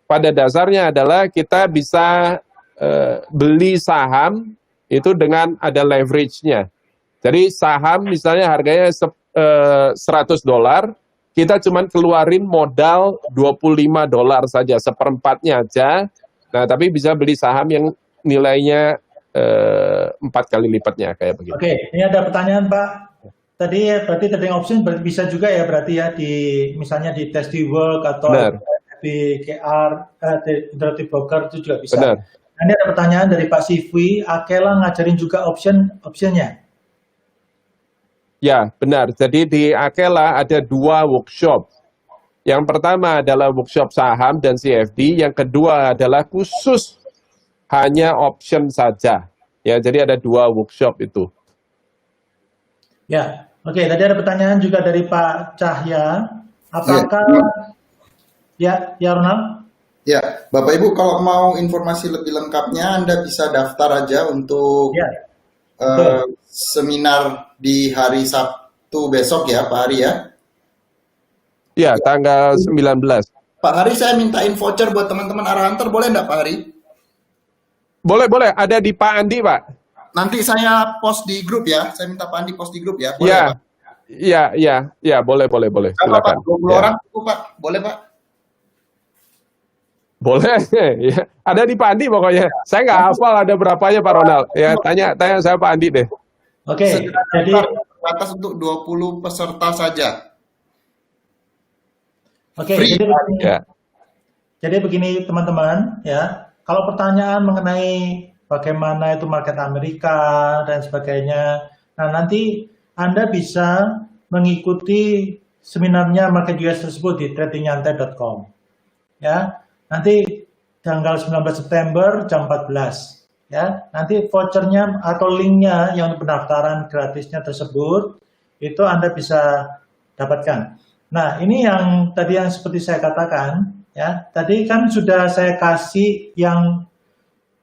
Pada dasarnya adalah kita bisa beli saham itu dengan ada leverage-nya. Jadi saham misalnya harganya $100, kita cuma keluarin modal $25 saja, seperempatnya aja. Nah, tapi bisa beli saham yang nilainya 4 kali lipatnya kayak begitu. Oke, ini ada pertanyaan Pak. Tadi berarti trading option bisa juga ya berarti ya di misalnya di Testiwork atau Benar, di KR, di Interactive Broker itu juga bisa. benar. Nah, ini ada pertanyaan dari Pak Sifwi, Akela ngajarin juga optionnya. Ya, benar. Jadi di Akela ada 2 workshop. Yang pertama adalah workshop saham dan CFD, yang kedua adalah khusus hanya option saja. Ya, jadi ada 2 workshop itu. Ya, oke. Tadi ada pertanyaan juga dari Pak Cahya. Apakah ya, Ronald? Ya, Bapak Ibu kalau mau informasi lebih lengkapnya Anda bisa daftar aja untuk Ya, betul. seminar di hari Sabtu besok ya, Pak Hari ya. Ya, tanggal 19. Pak Hari saya mintain voucher buat teman-teman Arah Hunter, boleh enggak Pak Hari? Boleh, boleh. Ada di Pak Andi, Pak. Nanti saya post di grup ya, saya minta Pak Andi post di grup ya, boleh Ya, Pak? ya, boleh. Berapa Silakan. Pak? 20 Ya. orang cukup Pak? Boleh Pak? Boleh, ya. Ada di Pak Andi pokoknya. Saya nggak hafal ada berapanya Pak Ronald. Ya, tanya saya Pak Andi deh. Oke, Segera jadi daftar, terbatas untuk 20 peserta saja. oke, Free. Ya, jadi begini teman-teman ya. Kalau pertanyaan mengenai bagaimana itu market Amerika dan sebagainya, nah nanti Anda bisa mengikuti seminarnya market US tersebut di tradingnyantai.com. Ya, nanti tanggal 19 September jam 14. Ya, nanti vouchernya atau linknya yang pendaftaran gratisnya tersebut itu Anda bisa dapatkan. Nah, ini yang tadi yang seperti saya katakan, ya. Tadi kan sudah saya kasih yang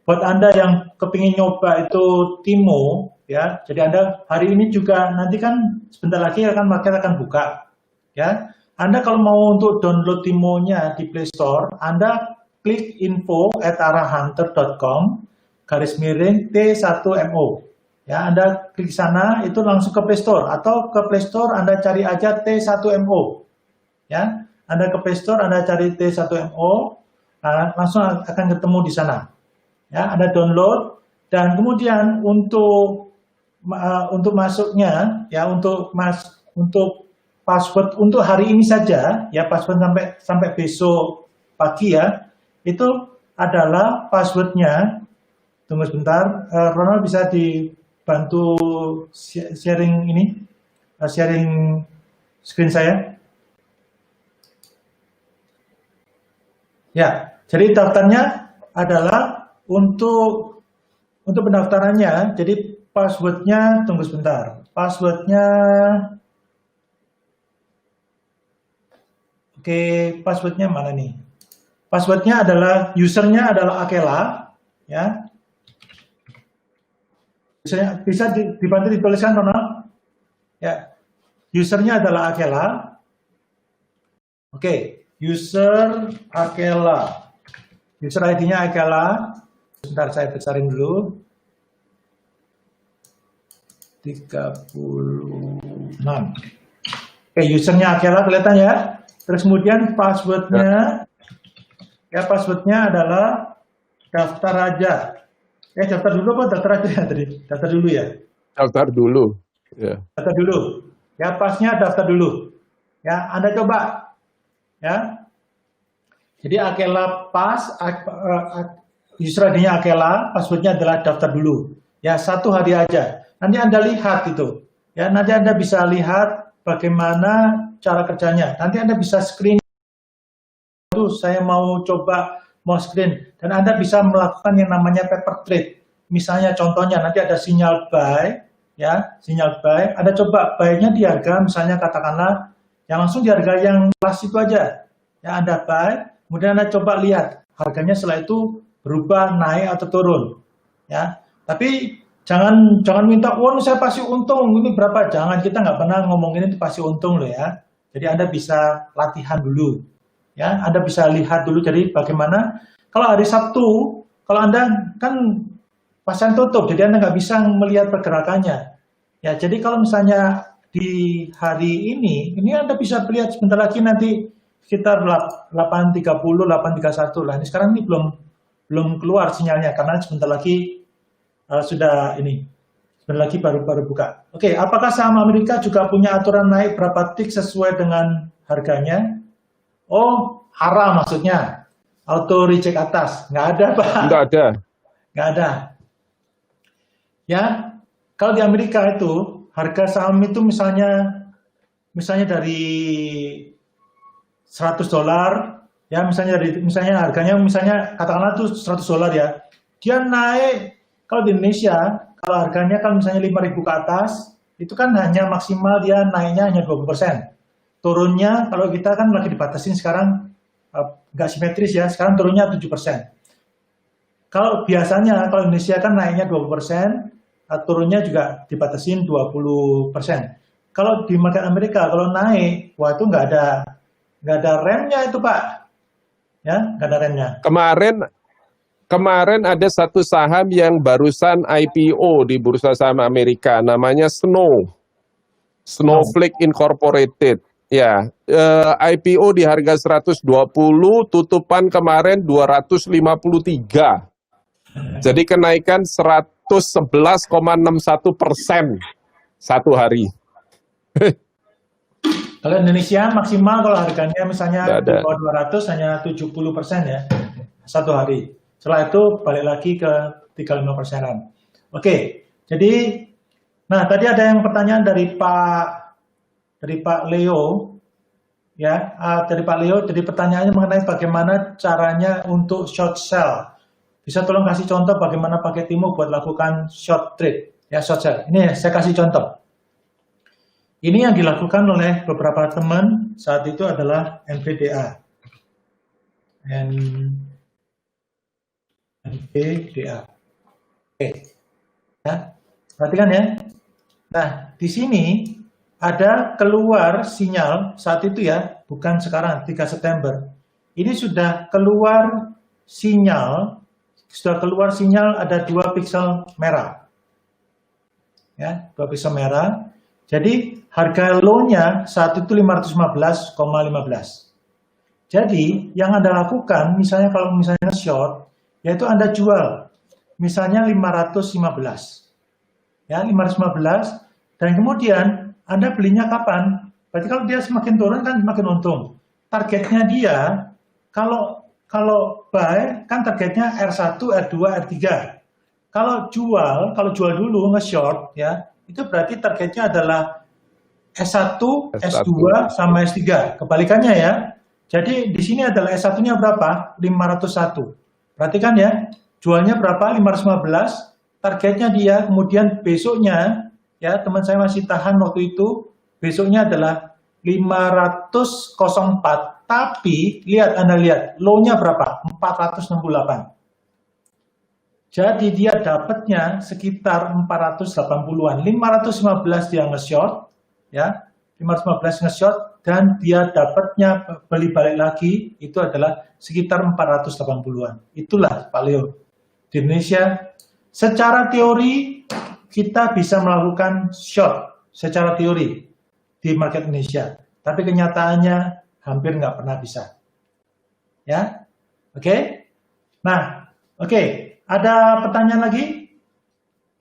buat Anda yang kepingin nyoba itu Timo, ya. Jadi Anda hari ini juga nanti kan sebentar lagi market akan buka, ya. Anda kalau mau untuk download Timo-nya di Play Store, Anda klik info@arahhunter.com /T1MO. Ya, Anda klik sana itu langsung ke Play Store atau ke Play Store Anda cari aja T1MO. Ya, Anda ke Play Store Anda cari T1MO, langsung akan ketemu di sana. Ya, Anda download dan kemudian untuk masuknya ya untuk password untuk hari ini saja ya password sampai besok pagi ya itu adalah passwordnya. Tunggu sebentar, Ronald bisa dibantu sharing sharing screen saya. Ya, jadi daftarnya adalah untuk pendaftarannya. Jadi passwordnya, tunggu sebentar, passwordnya. Oke, passwordnya mana nih? Passwordnya adalah usernya adalah Akela, ya. Bisa dibantu dituliskan, Ronald? Ya, usernya adalah Akela. Oke, user Akela. User ID-nya Akela. Sebentar saya besarin dulu. 36. Oke, usernya Akela kelihatan ya. Terus kemudian passwordnya, ya passwordnya adalah daftar aja. Daftar dulu apa daftar aja ya tadi? Daftar dulu ya. daftar dulu. Ya. Daftar dulu. Ya pasnya daftar dulu. Ya Anda coba. Ya. Jadi Akela pas, user ID-nya Akela, passwordnya adalah daftar dulu. Ya 1 hari aja. Nanti Anda lihat itu. Ya nanti Anda bisa lihat bagaimana cara kerjanya. Nanti Anda bisa screen. Saya mau coba mau screen dan Anda bisa melakukan yang namanya paper trade. Misalnya contohnya nanti ada sinyal buy, ya sinyal buy. Anda coba buy-nya di harga misalnya katakanlah yang langsung di harga yang kelas itu aja. Ya Anda buy, kemudian Anda coba lihat harganya setelah itu berubah naik atau turun. Ya, tapi jangan minta saya pasti untung ini berapa. Jangan, kita nggak pernah ngomongin itu pasti untung loh ya. Jadi Anda bisa latihan dulu. Ya, Anda bisa lihat dulu jadi bagaimana kalau hari Sabtu, kalau Anda kan pasar tutup, jadi Anda nggak bisa melihat pergerakannya. Ya, jadi kalau misalnya di hari ini Anda bisa lihat sebentar lagi nanti sekitar 8.30, 8.31 lah. Ini sekarang ini belum keluar sinyalnya karena sebentar lagi sudah Sebentar lagi baru buka. Oke, apakah saham Amerika juga punya aturan naik berapa tik sesuai dengan harganya? Oh, haram maksudnya. Auto reject atas. Nggak ada, Pak. Nggak ada. Nggak ada. Ya, kalau di Amerika itu, harga saham itu misalnya dari $100, ya misalnya harganya katakanlah itu $100 ya. Dia naik kalau di Indonesia, kalau harganya kan misalnya 5.000 ke atas, itu kan hanya maksimal dia naiknya hanya 20%. Turunnya kalau kita kan lagi dibatasin sekarang nggak simetris ya, sekarang turunnya 7%. Kalau biasanya kalau Indonesia kan naiknya 20%, turunnya juga dibatasin 20%. Kalau di market Amerika kalau naik, wah itu nggak ada remnya itu Pak, ya nggak ada remnya. Kemarin ada satu saham yang barusan IPO di Bursa Saham Amerika, namanya Snowflake Incorporated. Ya, IPO di harga 120, tutupan kemarin 253. Jadi kenaikan 111,61% satu hari. Kalau Indonesia maksimal kalau harganya misalnya di bawah 200 hanya 70% ya satu hari. Setelah itu balik lagi ke 35%-an. Oke, jadi nah tadi ada yang pertanyaan dari Pak Leo ya, dari Pak Leo. Jadi pertanyaannya mengenai bagaimana caranya untuk short sell. Bisa tolong kasih contoh bagaimana pakai Timo buat lakukan short trade ya, short sell. Ini saya kasih contoh. Ini yang dilakukan oleh beberapa teman saat itu adalah NVDA. NVDA. Oke. Ya, perhatikan ya. Nah, di sini ada keluar sinyal saat itu ya, bukan sekarang 3 September. Ini sudah keluar sinyal ada 2 piksel merah. Ya, 2 piksel merah. Jadi harga low-nya saat itu 515,15. Jadi yang Anda lakukan misalnya kalau misalnya short, yaitu Anda jual misalnya 515. Ya, 515 dan kemudian Anda belinya kapan? Berarti kalau dia semakin turun kan semakin untung. Targetnya dia kalau buy kan targetnya R1, R2, R3. Kalau jual dulu nge-short ya, itu berarti targetnya adalah S1, S2 sama S3. Kebalikannya ya. Jadi di sini adalah S1-nya berapa? 501. Perhatikan ya, jualnya berapa? 515. Targetnya dia, kemudian besoknya ya, teman saya masih tahan waktu itu, besoknya adalah 504. Tapi Anda lihat, low-nya berapa? 468. Jadi dia dapatnya sekitar 480-an. 515 dia nge-short, ya, 515 nge-short dan dia dapatnya beli balik lagi itu adalah sekitar 480-an. Itulah Pak Leo. Di Indonesia, secara teori kita bisa melakukan short secara teori di market Indonesia, tapi kenyataannya hampir nggak pernah bisa. Ya, oke. Nah, oke. Ada pertanyaan lagi?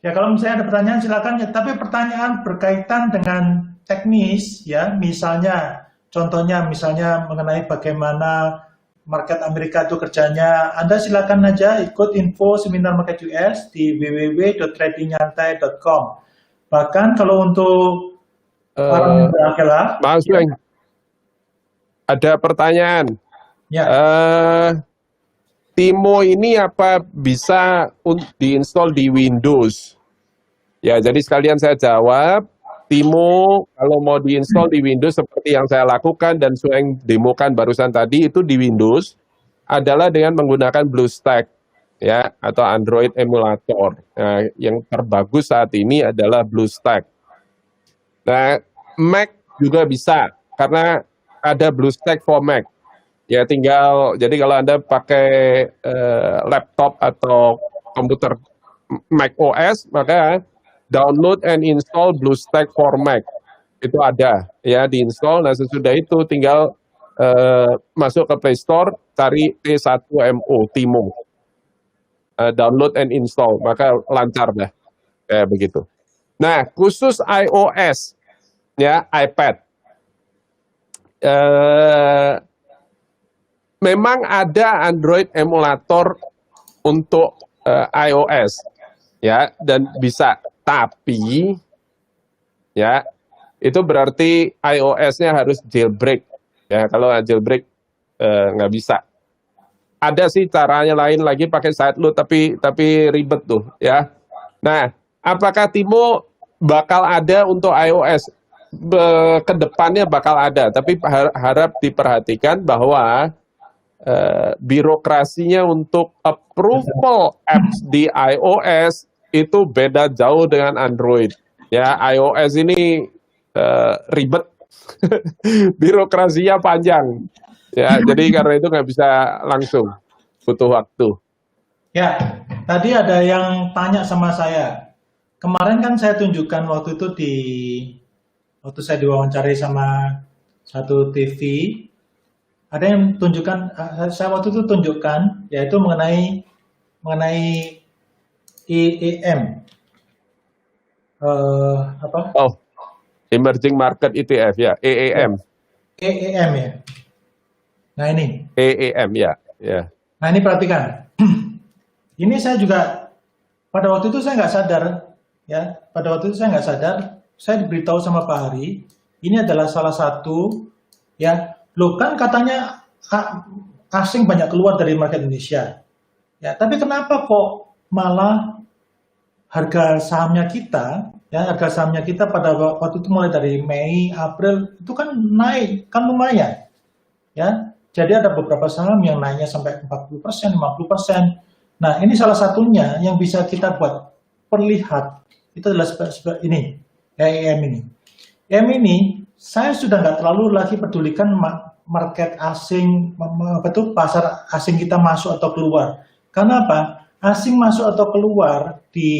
Ya kalau misalnya ada pertanyaan silakan ya, tapi pertanyaan berkaitan dengan teknis ya, misalnya contohnya misalnya mengenai bagaimana market Amerika itu kerjanya, Anda silakan aja ikut info seminar market US di www.tradingnyantai.com. Bahkan kalau untuk orang yang Mas Weng, ada pertanyaan. Ya. Timo ini apa bisa diinstal di Windows? Ya, jadi sekalian saya jawab, Timo kalau mau diinstal di Windows seperti yang saya lakukan dan Sueng demokan barusan tadi itu di Windows adalah dengan menggunakan BlueStack ya atau Android emulator. Nah, yang terbagus saat ini adalah BlueStack. Nah, Mac juga bisa karena ada BlueStack for Mac. Ya tinggal, jadi kalau Anda pakai laptop atau komputer Mac OS, maka download and install BlueStack for Mac. Itu ada, ya diinstal. Nah sesudah itu tinggal masuk ke Play Store, cari T1MO, Timo. Download and install, maka lancar dah. Kayak begitu. Nah, khusus iOS, ya, iPad. Memang ada Android emulator untuk iOS, ya, dan bisa. Tapi, ya, itu berarti iOS-nya harus jailbreak. Ya, kalau jailbreak nggak bisa. Ada sih caranya lain lagi pakai sideload, tapi ribet tuh, ya. Nah, apakah Timo bakal ada untuk iOS? Kedepannya bakal ada, tapi harap diperhatikan bahwa birokrasinya untuk approval apps di iOS itu beda jauh dengan Android. Ya, iOS ini ribet, birokrasinya panjang. Ya, jadi karena itu nggak bisa langsung, butuh waktu. Ya, tadi ada yang tanya sama saya. Kemarin kan saya tunjukkan waktu itu waktu saya diwawancarai sama satu TV, ada yang tunjukkan, saya waktu itu tunjukkan, yaitu mengenai EEM, apa? Oh, Emerging Market ETF ya, EEM. EEM ya. Nah ini. EEM ya, ya. Nah ini perhatikan. Ini saya juga pada waktu itu saya nggak sadar, ya. Pada waktu itu saya nggak sadar. Saya diberitahu sama Pak Hari, ini adalah salah satu, ya. Loh kan katanya asing banyak keluar dari market Indonesia, ya. Tapi kenapa kok malah harga sahamnya kita, ya, harga sahamnya kita pada waktu itu mulai dari Mei, April itu kan naik, kan lumayan, ya. Jadi ada beberapa saham yang naiknya sampai 40%, 50%. Nah, ini salah satunya yang bisa kita buat perlihat itu adalah ini, EM ini. EM ini saya sudah nggak terlalu lagi pedulikan market asing, betul pasar asing kita masuk atau keluar. Karena apa? Asing masuk atau keluar di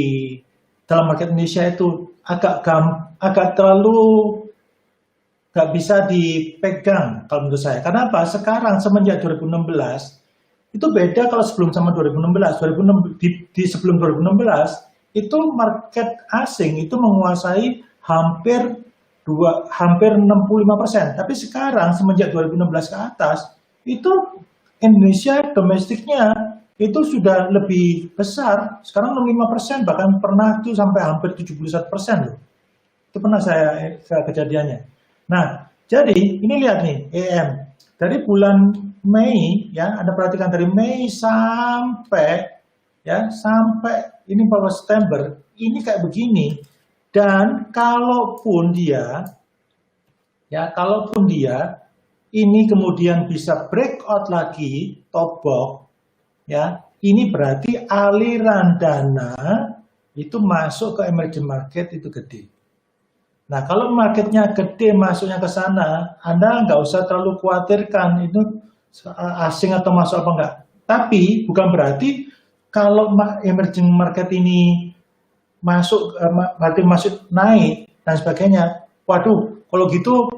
dalam market Indonesia itu agak terlalu nggak bisa dipegang kalau menurut saya. Karena apa? Sekarang semenjak 2016 itu beda kalau sebelum sama 2016. Di sebelum 2016 itu market asing itu menguasai hampir 65%. Tapi sekarang semenjak 2016 ke atas itu Indonesia domestiknya itu sudah lebih besar. Sekarang 65%, bahkan pernah itu sampai hampir 71% loh. Itu pernah saya kejadiannya. Nah, jadi ini lihat nih EM dari bulan Mei, ya, Anda perhatikan dari Mei sampai ini bahwa September ini kayak begini. Dan kalaupun dia ini kemudian bisa breakout lagi, top box, ya, ini berarti aliran dana itu masuk ke emerging market itu gede. Nah, kalau marketnya gede masuknya ke sana, Anda nggak usah terlalu khawatirkan itu asing atau masuk apa enggak. Tapi bukan berarti kalau emerging market ini masuk naik dan sebagainya, waduh, kalau gitu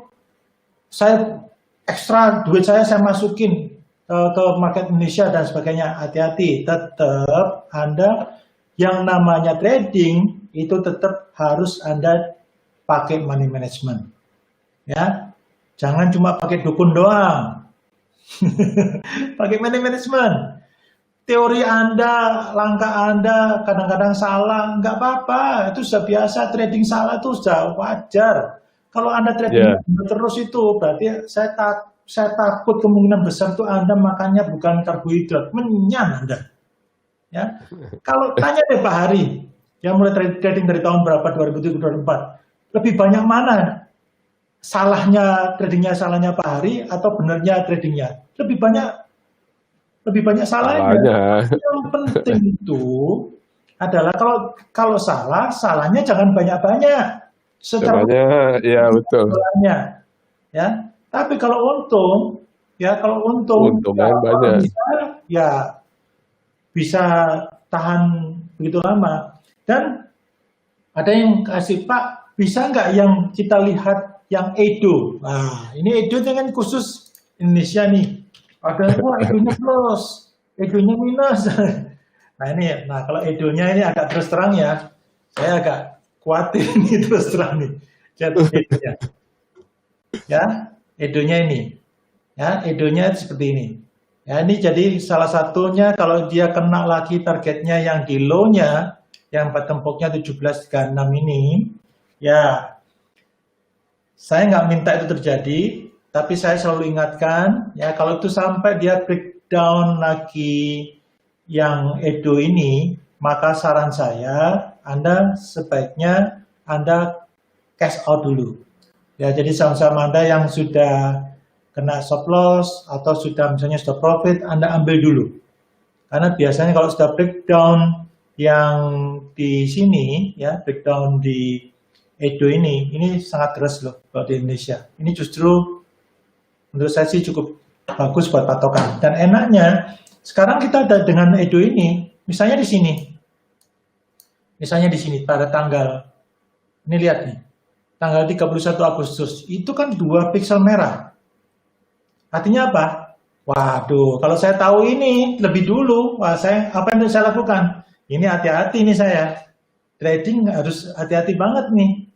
saya ekstra duit saya masukin ke market Indonesia dan sebagainya. Hati-hati, tetap Anda yang namanya trading itu tetap harus Anda pakai money management, ya, jangan cuma pakai dukun doang. Pakai money management. Teori Anda, langkah Anda kadang-kadang salah, nggak apa-apa, itu sudah biasa. Trading salah itu sudah wajar. Kalau Anda trading terus itu berarti saya takut kemungkinan besar itu Anda makannya bukan karbohidrat, menyan Anda. Ya, kalau tanya deh Pak Hari, yang mulai trading dari tahun berapa, 2003-2004, lebih banyak mana tradingnya Pak Hari atau benarnya tradingnya? Lebih banyak salahnya. Yang penting itu adalah kalau salahnya jangan banyak-banyak. Sebenarnya, ya betul. Ya, tapi kalau untung banyak. Bisa tahan begitu lama. Dan ada yang kasih, Pak, bisa nggak yang kita lihat yang Edo? Nah, ini Edo kan khusus Indonesia nih. Ada Edonya plus, Edonya minus. Nah kalau Edonya ini agak terus terang ya, saya agak khawatir ini terus terang nih. Chat edonya. Ya, edonya ini. Ya, edonya seperti ini. Ya, ini jadi salah satunya kalau dia kena lagi targetnya yang di low-nya, yang bottom box-nya 1736 ini, ya saya nggak minta itu terjadi, tapi saya selalu ingatkan, ya kalau itu sampai dia breakdown lagi yang edo ini, maka saran saya, Anda sebaiknya Anda cash out dulu. Ya, jadi saham-saham Anda yang sudah kena stop loss atau sudah misalnya stop profit, Anda ambil dulu. Karena biasanya kalau sudah breakdown yang di sini, ya breakdown di edo ini sangat keras loh kalau di Indonesia. Ini justru menurut saya sih cukup bagus buat patokan. Dan enaknya sekarang kita ada dengan edo ini, misalnya di sini. Misalnya di sini pada tanggal, ini lihat nih, tanggal 31 Agustus, itu kan 2 piksel merah. Artinya apa? Waduh, kalau saya tahu ini lebih dulu, wah apa yang harus saya lakukan? Ini hati-hati nih saya. Trading harus hati-hati banget nih.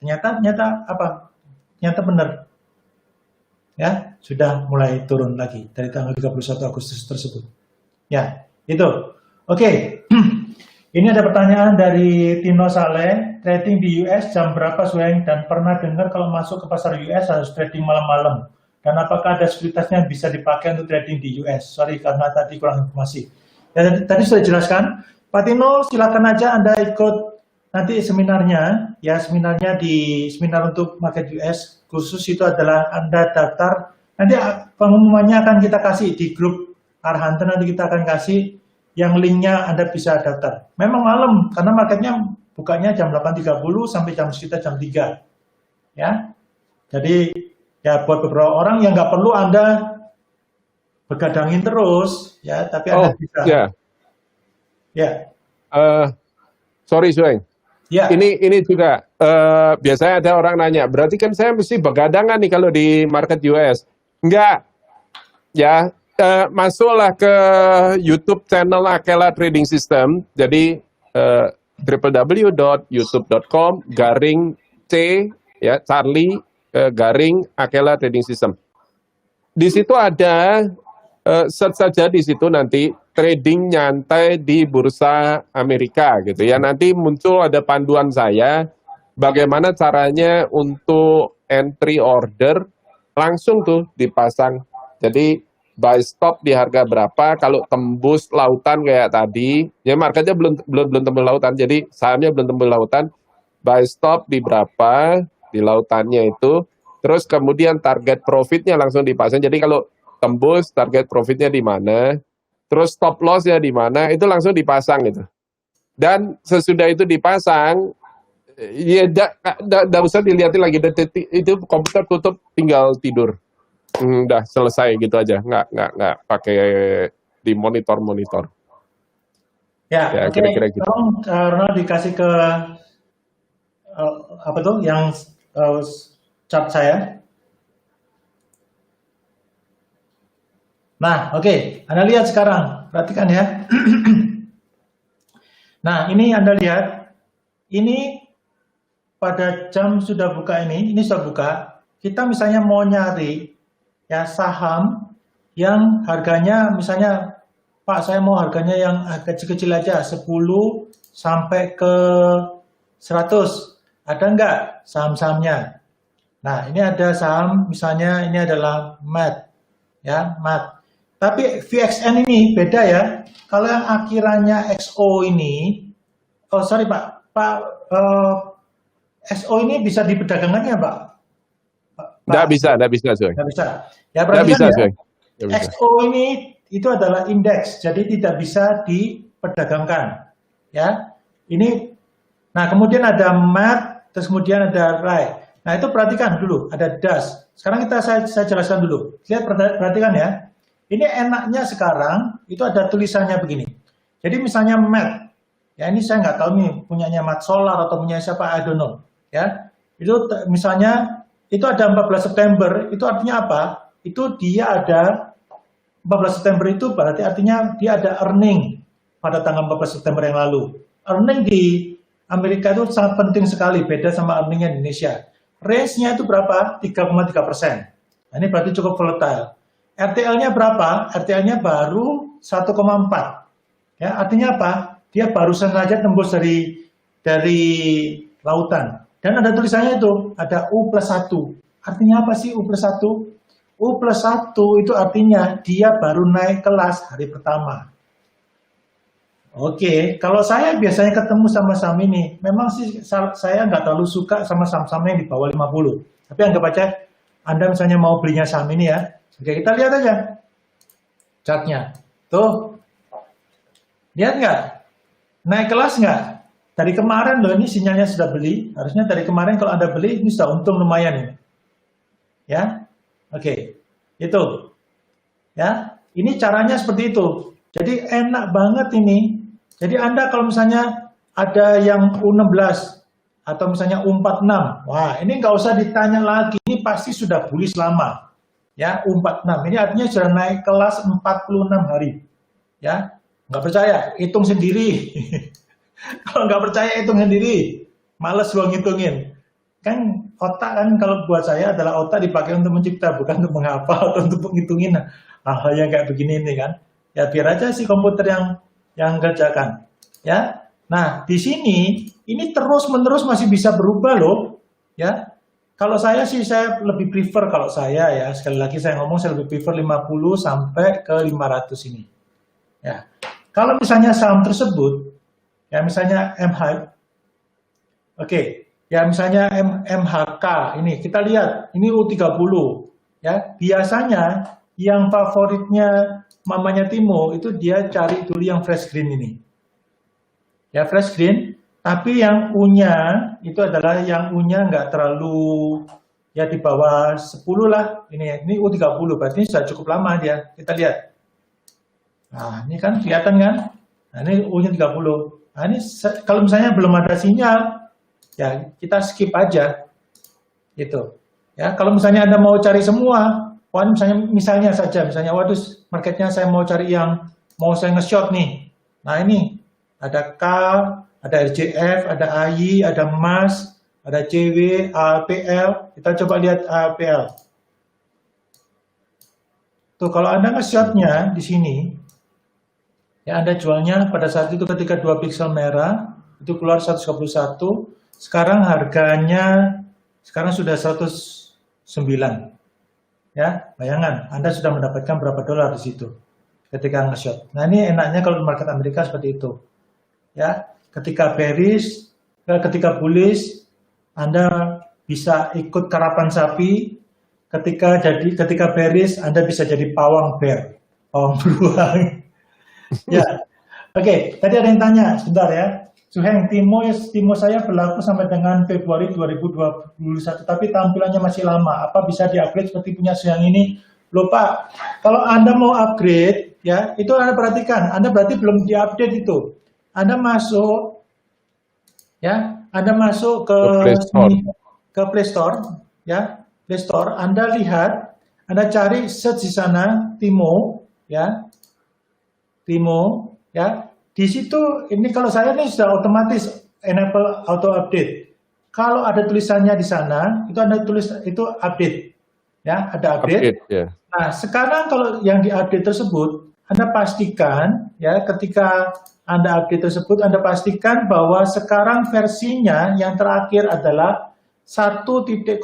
Ternyata apa? Ternyata benar. Ya, sudah mulai turun lagi dari tanggal 31 Agustus tersebut. Ya, itu. Oke. Ini ada pertanyaan dari Tino Saleh, trading di US jam berapa Sueng, dan pernah dengar kalau masuk ke pasar US harus trading malam-malam. Dan apakah ada sekuritasnya bisa dipakai untuk trading di US? Sorry karena tadi kurang informasi. Ya, tadi sudah dijelaskan. Pak Tino, silakan aja Anda ikut nanti seminarnya. Ya, seminarnya di seminar untuk market US khusus itu adalah Anda daftar. Nanti pengumumannya akan kita kasih di grup Arhanta, nanti kita akan kasih yang linknya Anda bisa daftar. Memang malam, karena marketnya bukanya jam 8.30 sampai jam sekitar jam 3. Ya, jadi ya buat beberapa orang yang nggak perlu Anda begadangin terus, ya, tapi Anda bisa. Ya. Ya. Sorry, Sueng. Ya. Ini juga biasanya ada orang nanya, berarti kan saya mesti begadangan nih kalau di market US. Enggak. Ya, masuklah ke YouTube channel Akela Trading System. Jadi www.youtube.com/C ya Charlie garing Akela Trading System. Di situ ada search saja di situ nanti trading nyantai di bursa Amerika gitu ya. Nanti muncul ada panduan saya bagaimana caranya untuk entry order langsung tuh dipasang. Jadi buy stop di harga berapa, kalau tembus lautan kayak tadi, ya marketnya belum tembus lautan, jadi sahamnya belum tembus lautan, buy stop di berapa di lautannya itu, terus kemudian target profitnya langsung dipasang. Jadi kalau tembus target profitnya di mana, terus stop lossnya di mana, itu langsung dipasang gitu. Dan sesudah itu dipasang, ya nggak usah dilihatin lagi, itu komputer tutup, tinggal tidur. Udah selesai gitu aja, nggak pakai di monitor. Ya, oke. Kira-kira gitu. Tolong Ronald dikasih ke apa tuh yang chart saya. Nah, oke. Anda lihat sekarang, perhatikan ya. Nah, ini Anda lihat, ini pada jam sudah buka ini sudah buka. Kita misalnya mau nyari ya saham yang harganya misalnya, Pak saya mau harganya yang kecil-kecil aja 10 sampai ke 100, ada nggak saham-sahamnya? Nah ini ada saham misalnya, ini adalah MAT ya, MAT, tapi VXN ini beda ya. Kalau yang akhirannya XO ini, oh sorry Pak XO ini bisa diperdagangkan ya Pak? Nggak bisa, Soe. Nggak bisa. Ya, Nggak bisa, ya. Nggak bisa. XO ini itu adalah indeks, jadi tidak bisa diperdagangkan. Ya, ini. Nah, kemudian ada MAT, terus kemudian ada RAI. Nah, itu perhatikan dulu, ada DAS. Sekarang saya jelaskan dulu. Lihat, perhatikan ya. Ini enaknya sekarang itu ada tulisannya begini. Jadi misalnya MAT, ya ini saya nggak tahu nih punyanya MAT Solar atau punya siapa, I don't know. Ya, itu misalnya. Itu ada 14 September, itu artinya apa? Itu dia ada 14 September itu berarti artinya dia ada earning pada tanggal 14 September yang lalu. Earning di Amerika itu sangat penting sekali, beda sama earningnya Indonesia. Range-nya itu berapa? 3,3%. Nah, ini berarti cukup volatile. RTL-nya berapa? RTL-nya baru 1,4. Ya, artinya apa? Dia barusan saja tembus dari lautan. Dan ada tulisannya itu, ada U+1. Artinya apa sih U+1? U+1 itu artinya dia baru naik kelas hari pertama. Oke, kalau saya biasanya ketemu sama saham ini, memang sih saya nggak terlalu suka sama saham-saham yang di bawah 50. Tapi anggap aja Anda misalnya mau belinya saham ini ya. Oke, kita lihat aja chartnya. Tuh, lihat nggak? Naik kelas nggak? Dari kemarin loh, ini sinyalnya sudah beli. Harusnya dari kemarin kalau Anda beli, ini sudah untung lumayan ini. Ya, oke, itu. Ya, ini caranya seperti itu. Jadi enak banget ini. Jadi Anda kalau misalnya ada yang U16 atau misalnya U46, wah ini nggak usah ditanya lagi, ini pasti sudah bullish lama. Ya, U46, ini artinya sudah naik kelas 46 hari. Ya, nggak percaya, hitung sendiri. Kalau nggak percaya, hitung sendiri. Males gua ngitungin. Kan otak kan kalau buat saya adalah otak dipakai untuk mencipta, bukan untuk menghafal atau untuk menghitungin hal-hal yang kayak begini ini kan. Ya biar aja si komputer yang kerjakan, ya. Nah di sini ini terus-menerus masih bisa berubah loh, ya. Kalau saya sih saya lebih prefer kalau saya ya sekali lagi saya ngomong saya lebih prefer 50 sampai ke 500 ini, ya. Kalau misalnya saham tersebut, ya misalnya oke, ya misalnya MHK ini kita lihat ini U30, ya biasanya yang favoritnya mamanya Timo itu dia cari dulu yang fresh green ini. Ya fresh green, tapi yang U-nya itu adalah yang U-nya nggak terlalu ya di bawah 10 lah. Ini U30 berarti sudah cukup lama dia. Kita lihat. Nah, ini kan kelihatan kan? Nah, ini U-nya 30. Nah, ini kalau misalnya belum ada sinyal ya kita skip aja. Gitu. Ya, kalau misalnya Anda mau cari semua, misalnya saja, waduh marketnya saya mau cari yang mau saya nge-short nih. Nah ini ada K, ada RJF, ada AI, ada emas, ada CW, APL. Kita coba lihat APL. Tuh kalau Anda nge-shortnya di sini, ya Anda jualnya pada saat itu ketika 2 pixel merah, itu keluar 131, sekarang harganya, sekarang sudah 109. Ya, bayangan Anda sudah mendapatkan berapa dolar di situ ketika nge-short. Nah, ini enaknya kalau market Amerika seperti itu. Ya, ketika bearish, ketika bullish Anda bisa ikut karapan sapi, ketika bearish Anda bisa jadi pawang bear, pawang beruang. Ya. Oke, tadi ada yang tanya, sebentar ya. Suheng, Timo saya berlaku sampai dengan Februari 2021, tapi tampilannya masih lama. Apa bisa di-upgrade seperti punya Suheng ini? Loh Pak, kalau Anda mau upgrade, ya itu Anda perhatikan, Anda berarti belum di-update itu. Anda masuk, ya, Anda masuk ke Play Store, ya, Play Store. Anda lihat, Anda cari search di sana Timo, ya, Di situ, ini kalau saya ini sudah otomatis enable auto update. Kalau ada tulisannya di sana, itu Anda tulis itu update, ya ada update. Yeah. Nah sekarang kalau yang di-update tersebut, Anda pastikan ya ketika Anda update tersebut, Anda pastikan bahwa sekarang versinya yang terakhir adalah 1.0.10.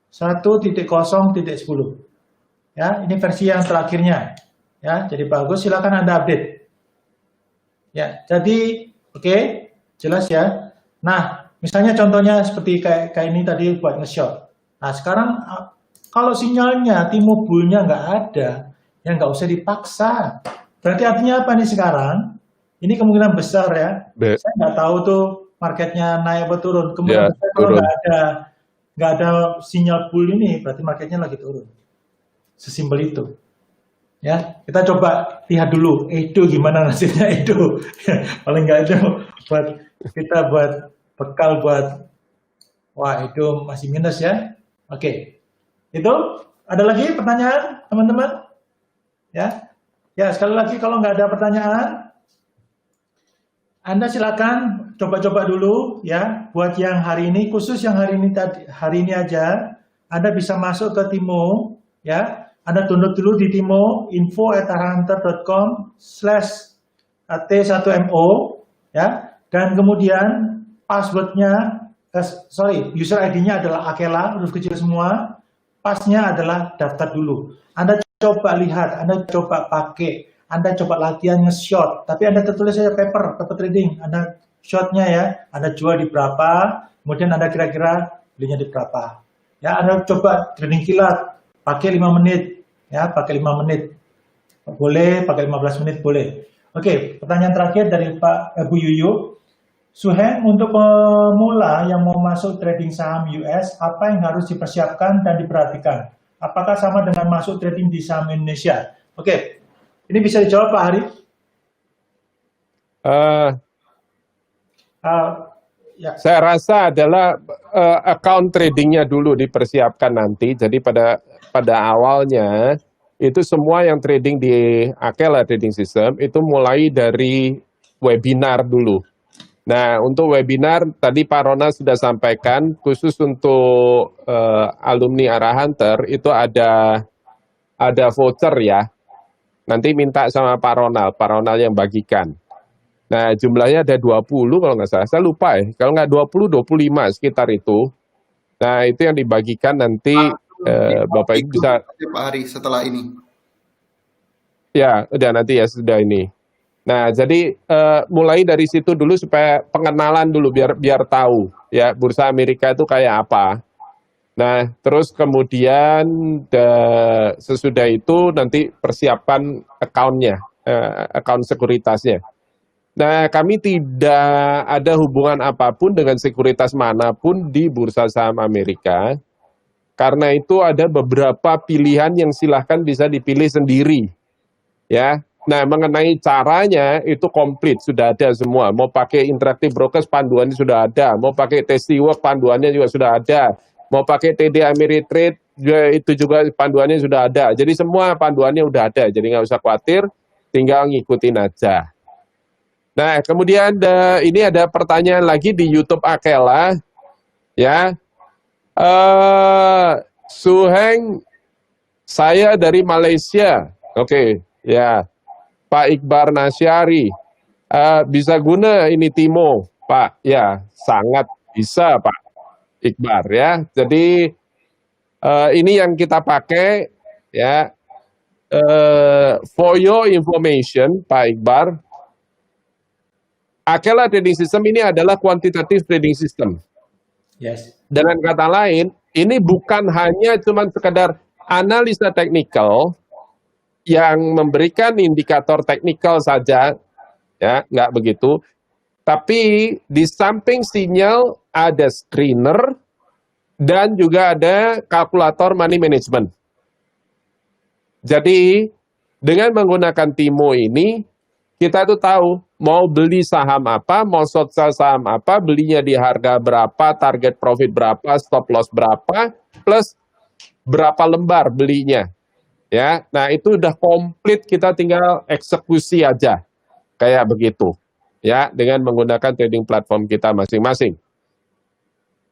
1.0.10. Ya, ini versi yang terakhirnya. Ya, jadi bagus, silakan Anda update. Ya, jadi oke, jelas ya. Nah, misalnya contohnya seperti kayak ini tadi buat nge-short. Nah, sekarang kalau sinyalnya Timo Bull-nya nggak ada, ya nggak usah dipaksa. Berarti artinya apa nih sekarang? Ini kemungkinan besar ya. Saya nggak tahu tuh marketnya naik atau turun. Kemungkinan besar kalau nggak ada sinyal bull ini, berarti marketnya lagi turun. Sesimpel itu. Ya, kita coba lihat dulu Edo gimana nasibnya Edo. Paling nggak itu buat kita buat bekal buat wah Edo masih minus ya. Oke. Itu ada lagi pertanyaan teman-teman? Ya. Ya, sekali lagi kalau nggak ada pertanyaan Anda silakan coba-coba dulu ya. Buat yang hari ini, khusus yang hari ini aja, Anda bisa masuk ke Timo ya. Anda download dulu di Timo info@arahunter.com/t1mo ya. Dan kemudian passwordnya, user ID-nya adalah Akela, huruf kecil semua. Pasnya adalah daftar dulu. Anda coba lihat, Anda coba pakai. Anda coba latihan nge-shot, tapi Anda tertulis saja paper trading. Anda shotnya ya, Anda jual di berapa, kemudian Anda kira-kira belinya di berapa. Ya, Anda coba trading kilat, pakai 5 menit, ya, pakai 5 menit. Boleh, pakai 15 menit boleh. Oke, pertanyaan terakhir dari Pak Bu Yuyu. Suheng, untuk pemula yang mau masuk trading saham US, apa yang harus dipersiapkan dan diperhatikan? Apakah sama dengan masuk trading di saham Indonesia? Oke. Ini bisa dijawab Pak Hari? Ya. Saya rasa adalah account tradingnya dulu dipersiapkan nanti. Jadi pada awalnya itu semua yang trading di Akela Trading System itu mulai dari webinar dulu. Nah, untuk webinar tadi Pak Ronald sudah sampaikan, khusus untuk alumni Arahunter itu ada voucher ya. Nanti minta sama Pak Ronald yang bagikan. Nah, jumlahnya ada 20 kalau nggak salah. Saya lupa ya. Kalau nggak 20, 25 sekitar itu. Nah, itu yang dibagikan nanti Bapak Ibu bisa. Pak Hari setelah ini. Ya, udah nanti ya sudah ini. Nah, jadi mulai dari situ dulu supaya pengenalan dulu biar tahu ya bursa Amerika itu kayak apa. Nah, terus kemudian sesudah itu nanti persiapan account sekuritasnya. Nah, kami tidak ada hubungan apapun dengan sekuritas manapun di bursa saham Amerika. Karena itu ada beberapa pilihan yang silahkan bisa dipilih sendiri. Ya, nah mengenai caranya itu komplit, sudah ada semua. Mau pakai Interactive Brokers panduannya sudah ada. Mau pakai Tastyworks panduannya juga sudah ada. Mau pakai TD Ameritrade itu juga panduannya sudah ada. Jadi semua panduannya udah ada. Jadi nggak usah khawatir, tinggal ngikutin aja. Nah, kemudian ini ada pertanyaan lagi di YouTube Akela, ya. Suheng, saya dari Malaysia. Oke, ya. Pak Iqbar Nasyari, bisa guna ini Timo, Pak? Ya, sangat bisa, Pak Iqbar ya. Jadi ini yang kita pakai ya. For your information, Pak Iqbar, Akela Trading System ini adalah quantitative trading system. Yes. Dengan kata lain, ini bukan hanya cuma sekedar analisa teknikal yang memberikan indikator teknikal saja, ya, nggak begitu. Tapi di samping sinyal ada screener dan juga ada kalkulator money management. Jadi dengan menggunakan Timo ini kita tuh tahu mau beli saham apa, mau short sell saham apa, belinya di harga berapa, target profit berapa, stop loss berapa, plus berapa lembar belinya. Ya, nah itu udah komplit, kita tinggal eksekusi aja kayak begitu. Ya, dengan menggunakan trading platform kita masing-masing.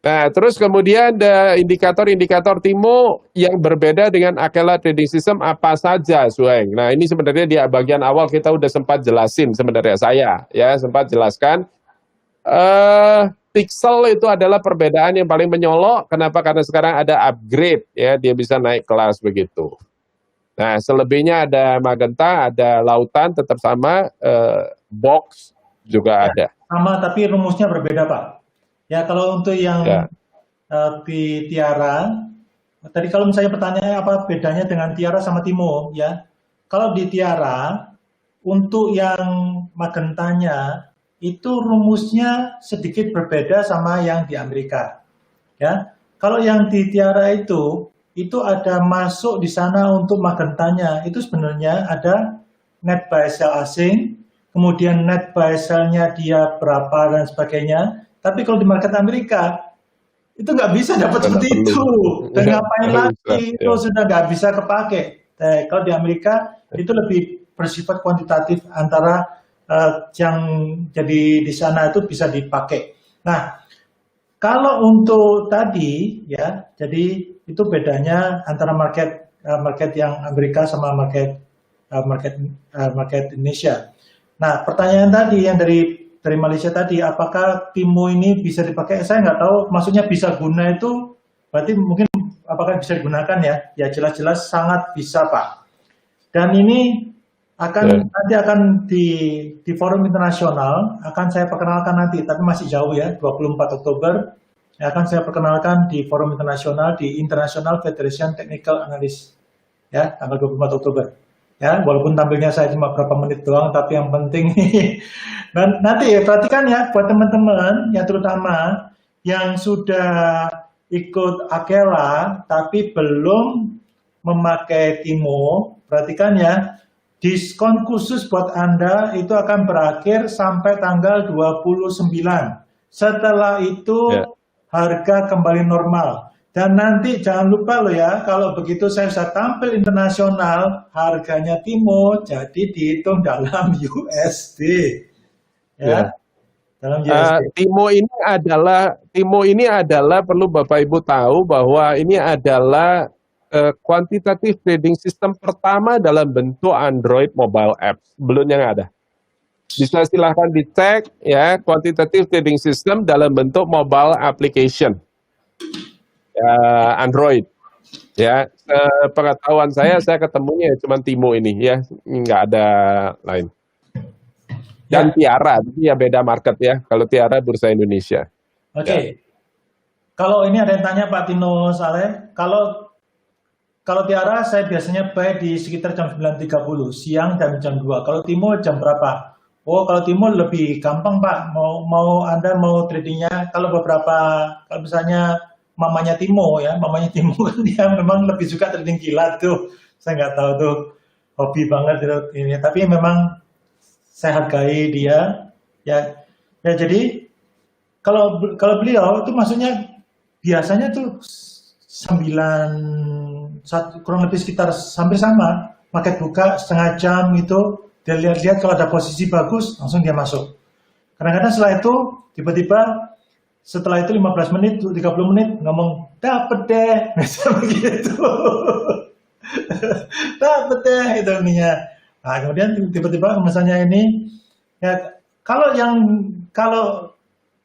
Nah, terus kemudian ada indikator-indikator Timo yang berbeda dengan Akela Trading System apa saja, Suheng. Nah, ini sebenarnya di bagian awal kita udah sempat jelasin sebenarnya sempat jelaskan. Pixel itu adalah perbedaan yang paling menyolok. Kenapa? Karena sekarang ada upgrade, ya, dia bisa naik kelas begitu. Nah, selebihnya ada magenta, ada lautan, tetap sama, box juga ada. Sama, tapi rumusnya berbeda, Pak. Ya, kalau untuk yang di Tiara, tadi kalau misalnya pertanyaannya apa bedanya dengan Tiara sama Timo, ya. Kalau di Tiara, untuk yang magentanya, itu rumusnya sedikit berbeda sama yang di Amerika. Ya, kalau yang di Tiara itu ada masuk di sana untuk magentanya, itu sebenarnya ada net buy sell asing, kemudian net buy sell-nya dia berapa dan sebagainya. Tapi kalau di market Amerika itu nggak bisa dapat seperti itu. Dan ngapain lagi itu sudah nggak bisa kepake. Kalau di Amerika itu lebih bersifat kuantitatif antara yang jadi di sana itu bisa dipakai. Nah, kalau untuk tadi ya, jadi itu bedanya antara market yang Amerika sama market Indonesia. Nah, pertanyaan tadi yang dari Malaysia tadi, apakah Timo ini bisa dipakai? Saya nggak tahu, maksudnya bisa guna itu berarti mungkin apakah bisa digunakan ya? Ya jelas-jelas sangat bisa Pak. Dan ini nanti akan di forum internasional akan saya perkenalkan nanti, tapi masih jauh ya, 24 Oktober akan saya perkenalkan di forum internasional di International Federation Technical Analyst ya, tanggal 24 Oktober. Ya, walaupun tampilnya saya cuma berapa menit doang, tapi yang penting dan nanti perhatikan ya buat teman-teman yang terutama yang sudah ikut Akela tapi belum memakai Timo, perhatikan ya, diskon khusus buat Anda itu akan berakhir sampai tanggal 29. Setelah itu harga kembali normal. Dan nanti jangan lupa loh ya, kalau begitu saya bisa tampil internasional, harganya Timo jadi dihitung dalam USD. Ya. Dalam USD. Timo ini adalah perlu Bapak Ibu tahu bahwa ini adalah quantitative trading system pertama dalam bentuk Android mobile apps. Sebelumnya nggak ada. Bisa silahkan dicek ya, quantitative trading system dalam bentuk mobile application. Android ya, pengetahuan saya ketemunya cuma Timo ini ya, nggak ada lain. Dan Tiara itu ya beda market ya, kalau Tiara Bursa Indonesia. Oke. Kalau ini ada yang tanya Pak Tino Saleh, kalau Tiara saya biasanya buy di sekitar jam 9.30 siang dan jam 2. Kalau Timo jam berapa? Oh, kalau Timo lebih gampang Pak, mau Anda mau tradingnya kalau kalau misalnya mamanya Timo kan dia memang lebih suka trading kilat tuh. Saya nggak tahu tuh, hobi banget itu ini. Tapi memang saya hargai dia. Ya jadi kalau beliau itu maksudnya biasanya tuh 9 kurang lebih sekitar hampir sama. Market buka setengah jam itu dia lihat kalau ada posisi bagus langsung dia masuk. Kadang-kadang setelah itu tiba-tiba setelah itu 15 menit, 30 menit ngomong, dapet deh, misalnya begitu. Dapet deh, itu ininya. Nah, kemudian tiba-tiba misalnya ini, ya kalau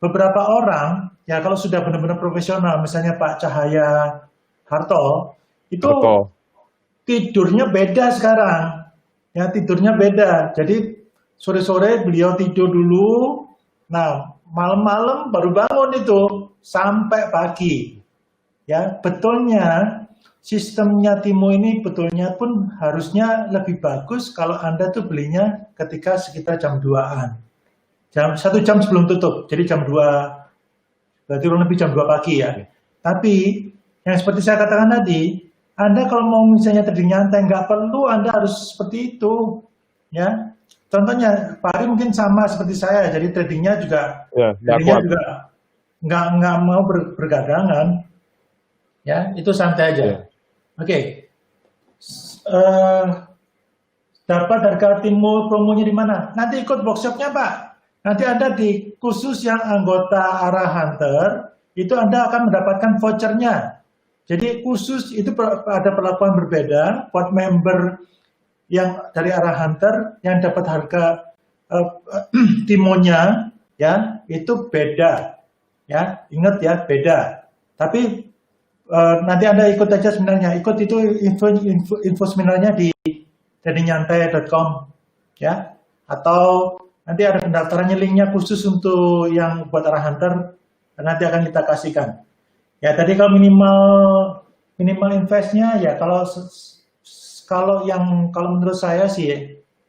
beberapa orang, ya kalau sudah benar-benar profesional, misalnya Pak Cahaya Harto, itu tidurnya beda sekarang. Ya, tidurnya beda. Jadi sore-sore beliau tidur dulu, nah malam-malam baru bangun itu sampai pagi. Ya, betulnya sistemnya Timo ini betulnya pun harusnya lebih bagus kalau Anda tuh belinya ketika sekitar jam 2-an. 1 jam sebelum tutup. Jadi jam 2 berarti kurang lebih jam 2 pagi ya. Tapi yang seperti saya katakan tadi, Anda kalau mau misalnya trading nyantai nggak perlu Anda harus seperti itu. Ya. Contohnya, Pak Ari mungkin sama seperti saya, jadi tradingnya juga nggak mau bergadangan, ya itu santai aja. Oke. Dapat harga Timo promonya di mana? Nanti ikut workshopnya Pak. Nanti Anda di khusus yang anggota Ara Hunter, itu Anda akan mendapatkan vouchernya. Jadi khusus itu ada perlakuan berbeda buat member yang dari Ara Hunter yang dapat harga Timonya ya itu beda ya, ingat ya beda. Tapi nanti Anda ikut aja sebenarnya, ikut itu info seminarnya di tradingnyantai.com ya, atau nanti ada pendaftarannya, linknya khusus untuk yang buat Ara Hunter nanti akan kita kasihkan ya. Tadi kalau minimal investnya ya kalau menurut saya sih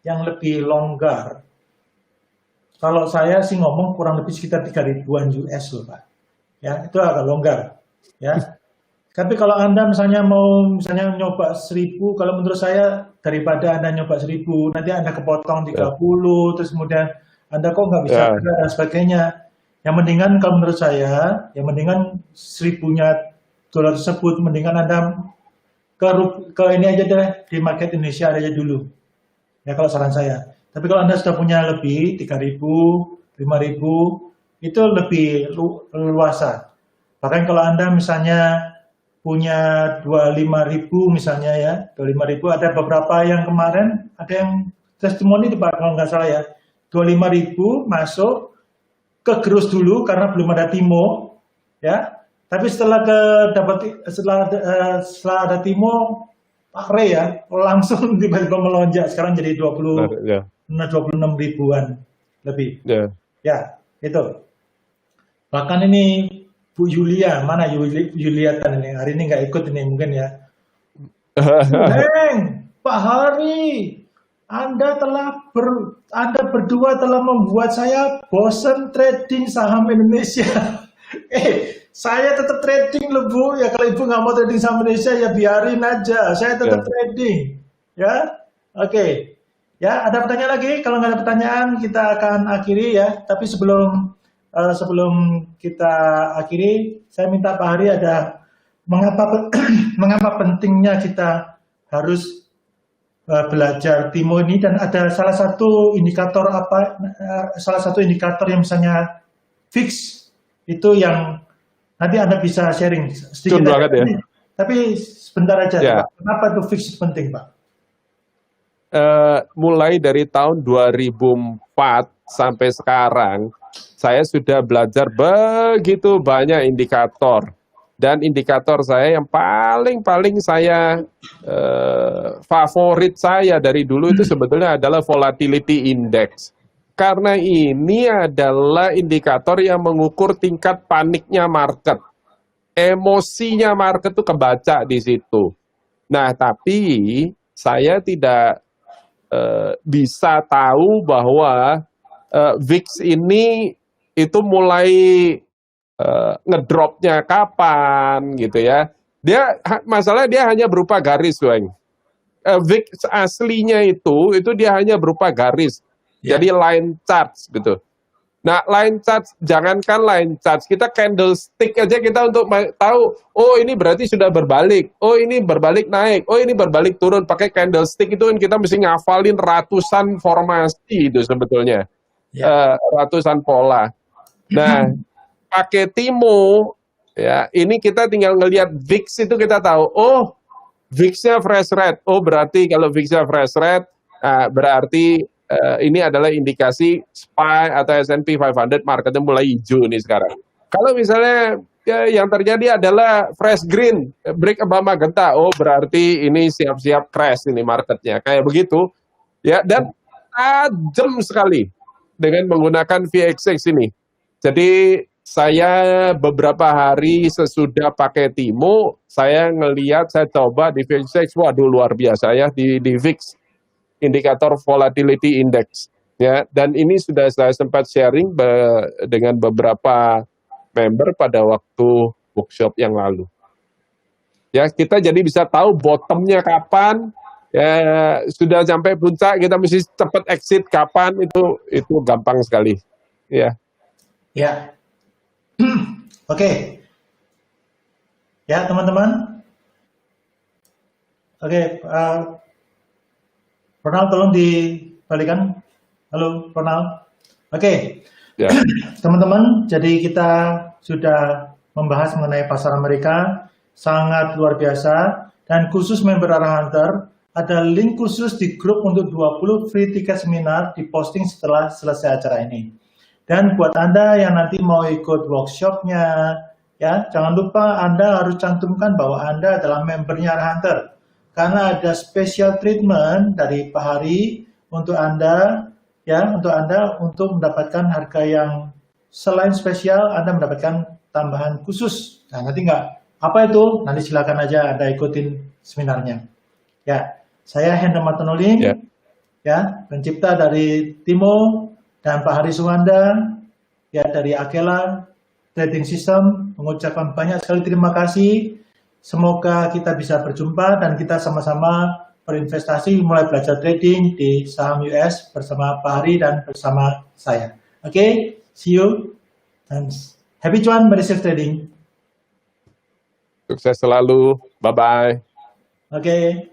yang lebih longgar, kalau saya sih ngomong kurang lebih sekitar 3.000-an US loh Pak. Ya, itu agak longgar. Ya. Tapi kalau Anda misalnya mau nyoba 1.000, kalau menurut saya daripada Anda nyoba 1.000, nanti Anda kepotong 30, terus kemudian Anda kok nggak bisa dan sebagainya. Yang mendingan kalau menurut saya, yang mendingan 1.000-nya dolar tersebut, mendingan Anda ke ini aja deh, di market Indonesia aja dulu. Ya kalau saran saya. Tapi kalau Anda sudah punya lebih 3.000, 5.000, itu lebih luasa. Bahkan kalau Anda misalnya punya 25.000 misalnya ya, 25.000, ada beberapa yang kemarin, ada yang testimoni di Pak, kalau nggak salah ya, 25.000 masuk, kegerus dulu karena belum ada Timo, ya. Tapi setelah ada Timo, Pak Ray ya, langsung tiba-tiba melonjak, sekarang jadi 26 ribuan lebih. Ya, itu. Bahkan ini Bu Yulia, mana Yulia kan ini? Hari ini nggak ikut ini mungkin ya. Pak Hari, Anda berdua telah membuat saya bosan trading saham Indonesia. Saya tetap trading loh Bu. Ya kalau Ibu nggak mau trading saham Indonesia ya biarin aja. Saya tetap trading. Ya, oke. Ya, ada pertanyaan lagi? Kalau nggak ada pertanyaan, kita akan akhiri ya. Tapi sebelum kita akhiri, saya minta Pak Hari ada mengapa pentingnya kita harus belajar Timo ini, dan ada salah satu indikator yang misalnya fix itu yang nanti Anda bisa sharing sedikit aja. Ya. Tapi sebentar aja, Pak. Kenapa itu fix penting, Pak? Mulai dari tahun 2004 sampai sekarang, saya sudah belajar begitu banyak indikator. Dan indikator saya yang paling saya favorit saya dari dulu itu sebetulnya adalah volatility index. Karena ini adalah indikator yang mengukur tingkat paniknya market. Emosinya market itu kebaca di situ. Nah, tapi saya tidak bisa tahu bahwa VIX ini itu mulai ngedropnya kapan gitu ya. Masalah dia hanya berupa garis, Weng. VIX aslinya itu dia hanya berupa garis. Jadi line charts gitu. Nah, line charts, jangankan line charts, kita candlestick aja kita untuk tahu, oh ini berarti sudah berbalik, oh ini berbalik naik, oh ini berbalik turun. Pakai candlestick itu kan kita mesti ngafalin ratusan formasi itu sebetulnya, ratusan pola. Nah, pakai Timo, ya ini kita tinggal ngelihat VIX itu kita tahu, oh VIX-nya fresh rate, oh berarti kalau VIX-nya fresh rate, berarti ini adalah indikasi SPY atau S&P 500 marketnya mulai hijau nih sekarang. Kalau misalnya yang terjadi adalah fresh green, break above magenta, oh berarti ini siap-siap crash ini marketnya, kayak begitu. Ya, dan tajam sekali dengan menggunakan VXX ini. Jadi saya beberapa hari sesudah pakai Timo, saya ngelihat, saya coba di VXX, waduh luar biasa ya di VIX. Indikator volatility index ya, dan ini sudah saya sempat sharing dengan beberapa member pada waktu workshop yang lalu. Ya, kita jadi bisa tahu bottomnya kapan, ya sudah sampai puncak kita mesti cepat exit kapan, itu gampang sekali. Ya. Ya. Oke. Ya, teman-teman. Oke, Ronald tolong dibalikan. Halo Ronald. Oke. Ya. Teman-teman, jadi kita sudah membahas mengenai pasar Amerika, sangat luar biasa, dan khusus member Arah Hunter, ada link khusus di grup untuk 20 free tiket seminar diposting setelah selesai acara ini. Dan buat Anda yang nanti mau ikut workshopnya, ya jangan lupa Anda harus cantumkan bahwa Anda adalah membernya Arah Hunter. Karena ada special treatment dari Pak Hari untuk Anda, ya, untuk mendapatkan harga yang selain spesial, Anda mendapatkan tambahan khusus. Nah, nanti apa itu? Nanti silakan aja Anda ikutin seminarnya. Ya, saya Hendra Martinolin, ya, pencipta dari Timo, dan Pak Hari Suwanda, ya dari Akela Trading System, mengucapkan banyak sekali terima kasih. Semoga kita bisa berjumpa dan kita sama-sama berinvestasi, mulai belajar trading di saham US bersama Pak Hari dan bersama saya. Oke, see you and happy cuan, merry safe trading. Sukses selalu, bye-bye. Oke.